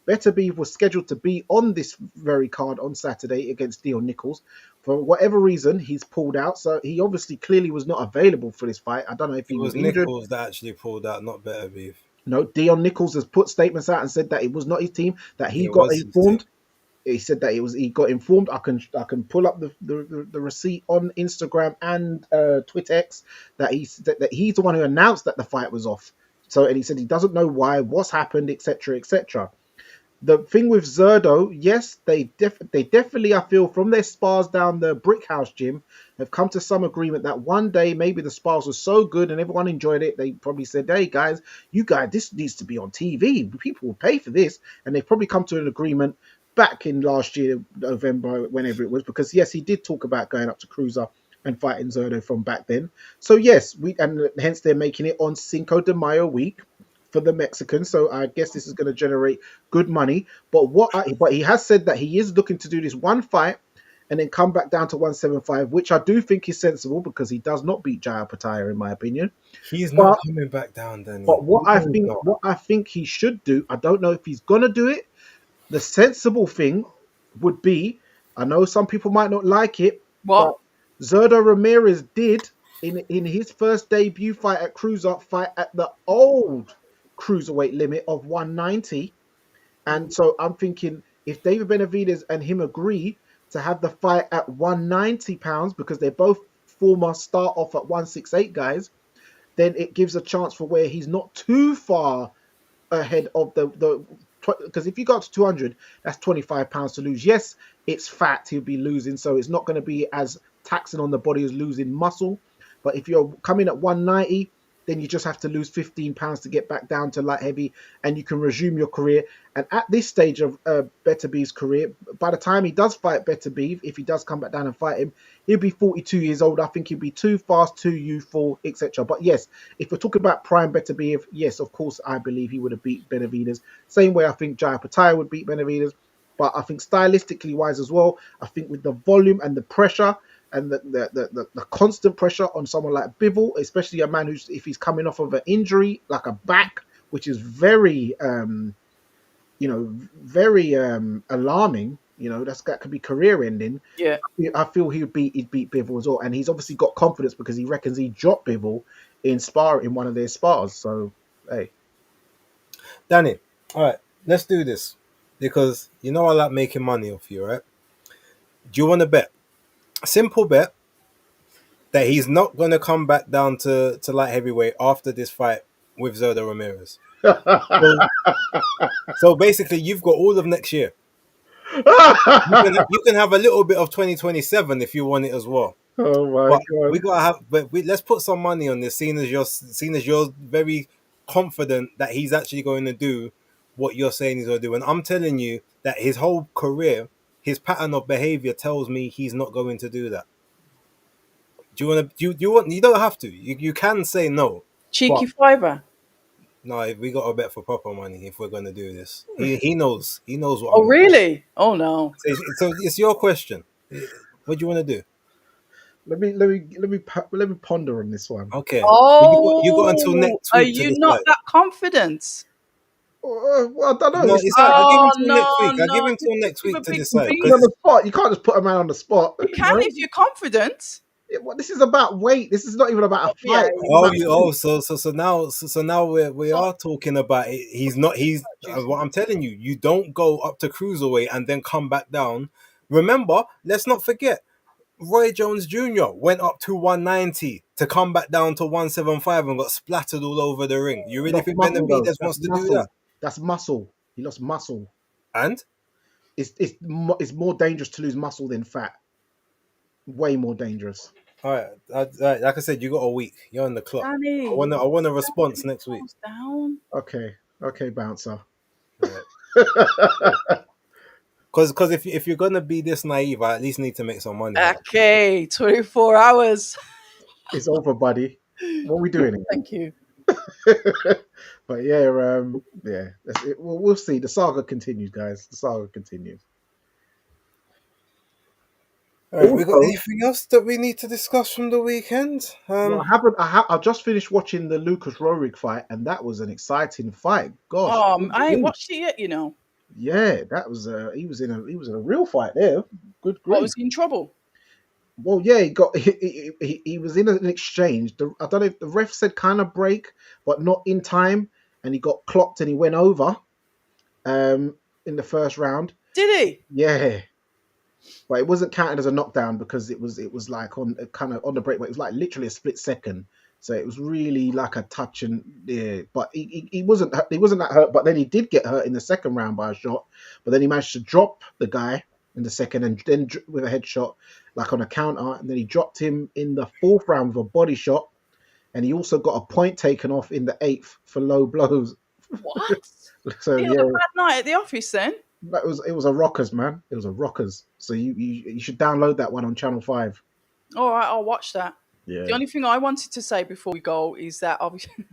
Beterbiev was scheduled to be on this very card on Saturday against Dion Nichols. For whatever reason, he's pulled out. So he obviously clearly was not available for this fight. I don't know if It he was was injured. Nichols that actually pulled out, not Better Beef. No, Dion Nichols has put statements out and said that it was not his team, that he It got was his team. informed. He said that he got informed. I can pull up the receipt on Instagram and TwitX that he's the one who announced that the fight was off. So and he said he doesn't know why, what's happened, etc., etc. The thing with Zerdo, yes, they definitely, I feel, from their spars down the Brick House gym, have come to some agreement that one day maybe the spars were so good and everyone enjoyed it. They probably said, "Hey guys, you guys, this needs to be on TV. People will pay for this," and they've probably come to an agreement back in last year, November, whenever it was, because yes, he did talk about going up to Cruiser and fighting Zerdo from back then. So yes, and hence they're making it on Cinco de Mayo week for the Mexicans. So I guess this is going to generate good money. But he has said that he is looking to do this one fight and then come back down to 175, which I do think is sensible because he does not beat Jaya Pataya in my opinion. He's not But coming back down, Danny. but You know he's not. what I think he should do, I don't know if he's going to do it. The sensible thing would be, I know some people might not like it, but What? Zerdo Ramirez did in his first debut fight at Cruiser fight at the old cruiserweight limit of 190. And so I'm thinking if David Benavidez and him agree to have the fight at 190 pounds because they're both former start off at 168 guys, then it gives a chance for where he's not too far ahead of the because if you got to 200, that's 25 pounds to lose. Yes, it's fat he'll be losing, so it's not going to be as taxing on the body as losing muscle. But if you're coming at 190, then you just have to lose 15 pounds to get back down to light heavy, and you can resume your career. And at this stage of Better Beef's career, by the time he does fight Better Beef, if he does come back down and fight him, he'll be 42 years old. I think he'll be too fast, too youthful, etc. But yes, if we're talking about prime Better Beef, yes, of course, I believe he would have beat Benavidez. Same way I think Jaya Pattaya would beat Benavidez. But I think stylistically wise as well, I think with the volume and the pressure and the constant pressure on someone like Bivol, especially a man who's, if he's coming off of an injury like a back, which is very very alarming. That could be career ending. Yeah. I feel he'd beat Bivol as well, and he's obviously got confidence because he reckons he dropped Bivol in one of their spars. So hey, Danny, all right, let's do this because I like making money off you, right? Do you want to bet? A simple bet that he's not going to come back down to light heavyweight after this fight with Zerda Ramirez. So basically, you've got all of next year. You can have a little bit of 2027 if you want it as well. Oh my But god! we gotta have, let's put some money on this. Seeing as you're very confident that he's actually going to do what you're saying he's going to do, and I'm telling you that his whole career, his pattern of behavior tells me he's not going to do that. Do you want to? Do you want? You don't have to. You can say no. Cheeky But fiver. no, we got to bet for proper money if we're going to do this. He knows. He knows what. Oh, really? Oh, no. So it's your question. What do you want to do? Let me ponder on this one. Okay. Oh, You got until next are week to you decide. not that confident? Well, I don't know. No, It's it's like, I'll give him till no, next week. I'll no, give him till next give week a to big decide. beat. on the spot. You can't just put a man on the spot. You can if you're confident. This is about weight. This is not even about a Yeah. fight. So now we are talking about it. He's not. He's what I'm telling you. You don't go up to cruiserweight and then come back down. Remember, let's not forget. Roy Jones Jr. went up to 190 to come back down to 175 and got splattered all over the ring. You really Lost think muscle, though. Benavidez wants to do that? That's muscle. He lost muscle. And It's more dangerous to lose muscle than fat. Way more dangerous. all right, like I said, you got a week. You're on the clock. Danny, I want a response next week. down. Okay, bouncer. Because if you're gonna be this naive, I at least need to make some money. Okay, 24 hours. It's over, buddy. What are we doing here? Thank you. But yeah. That's it. Well, we'll see. The saga continues, guys. The saga continues. All right, we got Also- anything else that we need to discuss from the weekend? Well, I just finished watching the Lucas Rohrig fight, and that was an exciting fight. Gosh, I ain't watched it yet, Yeah, that was he was in a real fight there. Good I grief. was in trouble. Well, yeah, he was in an exchange. I don't know if the ref said kind of break, but not in time, and he got clocked and he went over in the first round. Did he? Yeah. But it wasn't counted as a knockdown because it was like on kind of on the break, but it was like literally a split second. So it was really like a touch, and yeah, but he wasn't that hurt. But then he did get hurt in the second round by a shot. But then he managed to drop the guy in the second, and then with a headshot, like on a counter, and then he dropped him in the fourth round with a body shot, and he also got a point taken off in the eighth for low blows. What? So He had a bad night at the office then. it was a rockers, man. It was a rockers. So you should download that one on Channel 5. All right, I'll watch that. Yeah. The only thing I wanted to say before we go is that obviously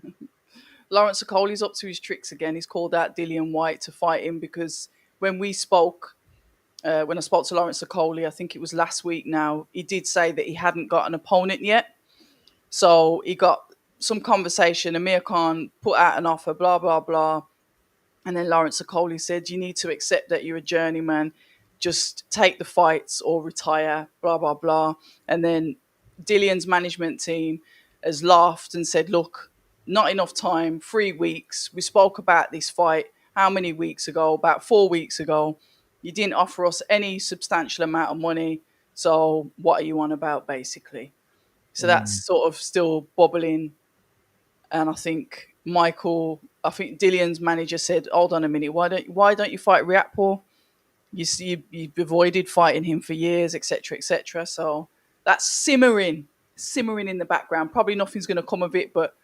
Lawrence Okoli's up to his tricks again. He's called out Dillian White to fight him because when we spoke, when I spoke to Lawrence Okoli, I think it was last week now, he did say that he hadn't got an opponent yet. So he got some conversation. Amir Khan put out an offer, blah, blah, blah. And then Lawrence Okoli said, you need to accept that you're a journeyman. Just take the fights or retire, blah, blah, blah. And then Dillian's management team has laughed and said, look, not enough time, 3 weeks. We spoke about this fight how many weeks ago? About 4 weeks ago. You didn't offer us any substantial amount of money. So what are you on about, basically? So that's sort of still bubbling. And I think Michael I think Dillian's manager said, "Hold on a minute, why don't you fight Riakpo? You've avoided fighting him for years, etc., etc." So that's simmering in the background. Probably nothing's going to come of it, but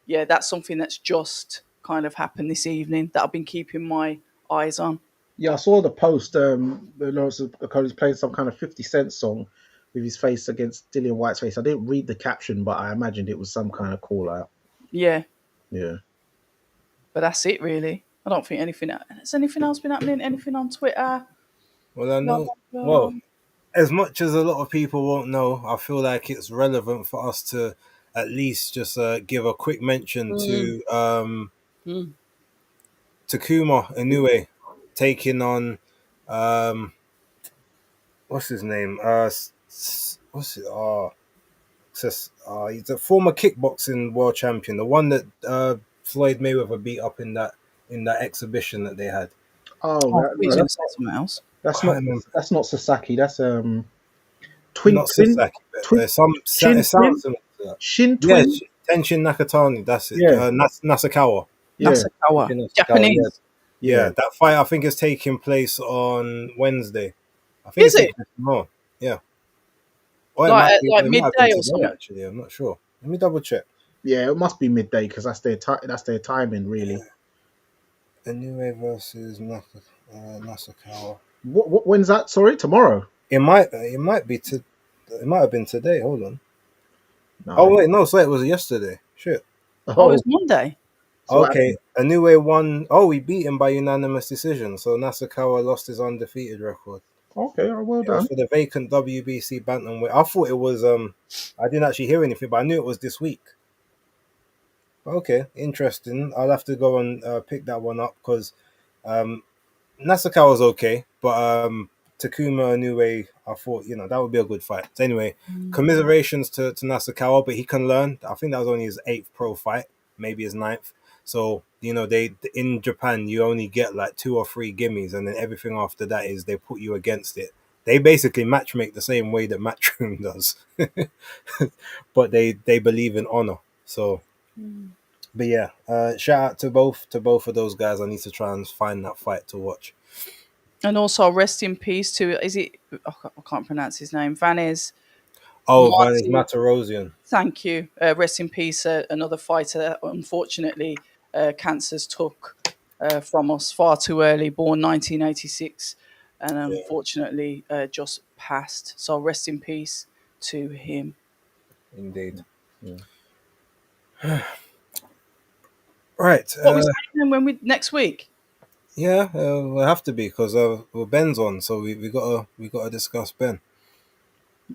yeah, that's something that's just kind of happened this evening that I've been keeping my eyes on. Yeah, I saw the post. Lawrence Cody's playing some kind of 50 Cent song with his face against Dillian White's face. I didn't read the caption, but I imagined it was some kind of call out. Yeah, Yeah. but that's it really. I don't think anything. Has anything else been happening? Anything on Twitter? Well, I No. know. Well, as much as a lot of people won't know, I feel like it's relevant for us to at least just give a quick mention Mm, to mm. Takuma Inoue taking on what's his name? What's it? He's a former kickboxing world champion, the one that Floyd Mayweather beat up in that exhibition that they had. Oh, Oh, no, he's going to say something else. that's I not remember, that's not Sasaki. That's not Sasaki, but twin there's some. Shin It twin sounds similar to that. Shin Yeah, twin. Tenshin Nakatani. That's it. Yeah, Nasakawa. yeah, Nasakawa, Tenshin Nasukawa, yeah. Japanese. Yeah, yeah. that fight I think is taking place on Wednesday. I think Is it's it taking place tomorrow. Yeah. Or like like it might have been midday or today something? actually. I'm not sure. Let me double check. Yeah, it must be midday because that's their timing, really. Inoue versus Nasakawa. When's that? Sorry, tomorrow. It might have been today. Hold on. Oh No. wait, no, so it was yesterday. Shit. Oh, it's Oh, Monday. so what Okay, happened? Inoue won. Oh, he beat him by unanimous decision. So Nasakawa lost his undefeated record. Okay, oh, well It was done. for the vacant WBC bantamweight. I thought it was. I didn't actually hear anything, but I knew it was this week. Okay, interesting. I'll have to go and pick that one up because um, Nasakawa's okay, but Takuma Inoue, I thought that would be a good fight. So anyway, commiserations to Nasakawa, but he can learn. I think that was only his 8th pro fight, maybe his 9th. So they in Japan you only get like 2 or 3 gimmies, and then everything after that is they put you against it. They basically matchmake the same way that Matchroom does, but they believe in honor. So. But yeah, shout out to both of those guys. I need to try and find that fight to watch. And also rest in peace to is it? I can't pronounce his name. Vanez Oh, Vanis Martin. Matarosian. Thank you. Rest in peace. Another fighter that unfortunately cancers took from us far too early. Born 1986, and Yeah, unfortunately just passed. So rest in peace to him. indeed. Yeah. Right. What we saying when we next week? Yeah, we'll have to be because well, Ben's on, so we gotta discuss Ben.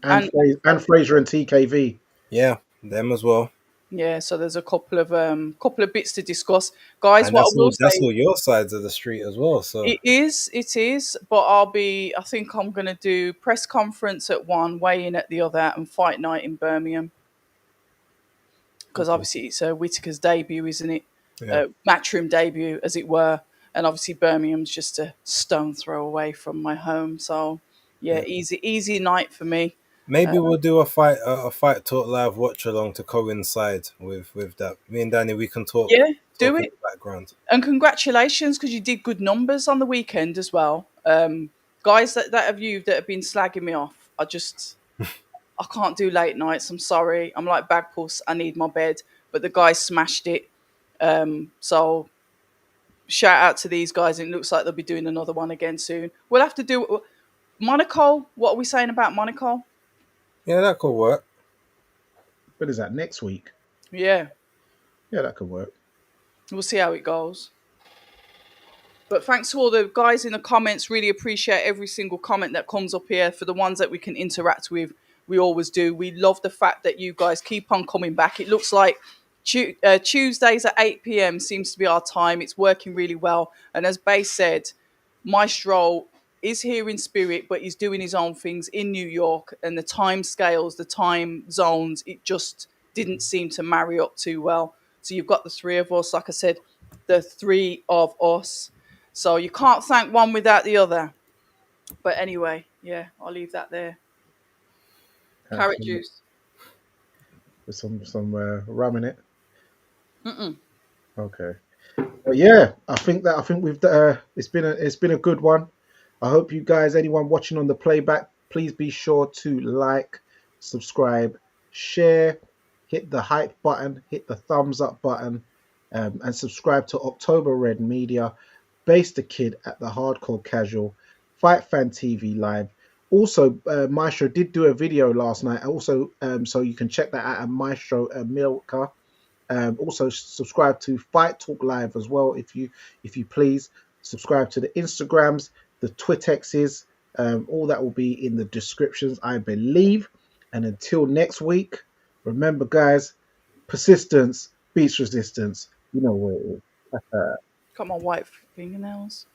And And Fraser and TKV. Yeah, them as well. yeah, so there's a couple of bits to discuss, guys. And What I will that's say, all your sides of the street as well. So it is, but I think I'm going to do press conference at one, weigh in at the other, and fight night in Birmingham because okay. obviously it's Whitaker's debut, isn't it? Yeah, Matchroom debut, as it were, and obviously Birmingham's just a stone throw away from my home. So yeah, yeah. easy night for me. Maybe we'll do a fight talk live watch along to coincide with that. Me and Danny, we can Yeah, do talk in it. the background. And congratulations because you did good numbers on the weekend as well. Guys that have been slagging me off, I can't do late nights. I'm sorry. I'm like Bagpuss. I need my bed. But the guys smashed it. So shout out to these guys. It looks like they'll be doing another one again soon. We'll have to do Monaco. What are we saying about Monaco? Yeah, that could work. What is that, next week? Yeah, Yeah, that could work. we'll see how it goes. But thanks to all the guys in the comments. Really appreciate every single comment that comes up here. For the ones that we can interact with, we always do. We love the fact that you guys keep on coming back. It looks like Tuesdays at 8 p.m. seems to be our time. It's working really well. And as Bay said, Maestro is here in spirit, but he's doing his own things in New York. And the time scales, the time zones, it just didn't seem to marry up too well. So you've got the three of us. Like I said, the three of us. So you can't thank one without the other. But anyway, yeah, I'll leave that there. Have Carrot some juice. with some rum in it. Mm-mm. Okay. But yeah, I think we've it's been a good one. I hope you guys, anyone watching on the playback, please be sure to like, subscribe, share, hit the hype button, hit the thumbs up button, and subscribe to October Red Media, Base the Kid at the Hardcore Casual, Fight Fan TV Live. Also, Maestro did do a video last night. Also, so you can check that out at Maestro Milka. Also, subscribe to Fight Talk Live as well, if you please. Subscribe to the Instagrams, the Twitexes. All that will be in the descriptions, I believe. And until next week, remember, guys, persistence beats resistance. You know where it is. Got my white fingernails.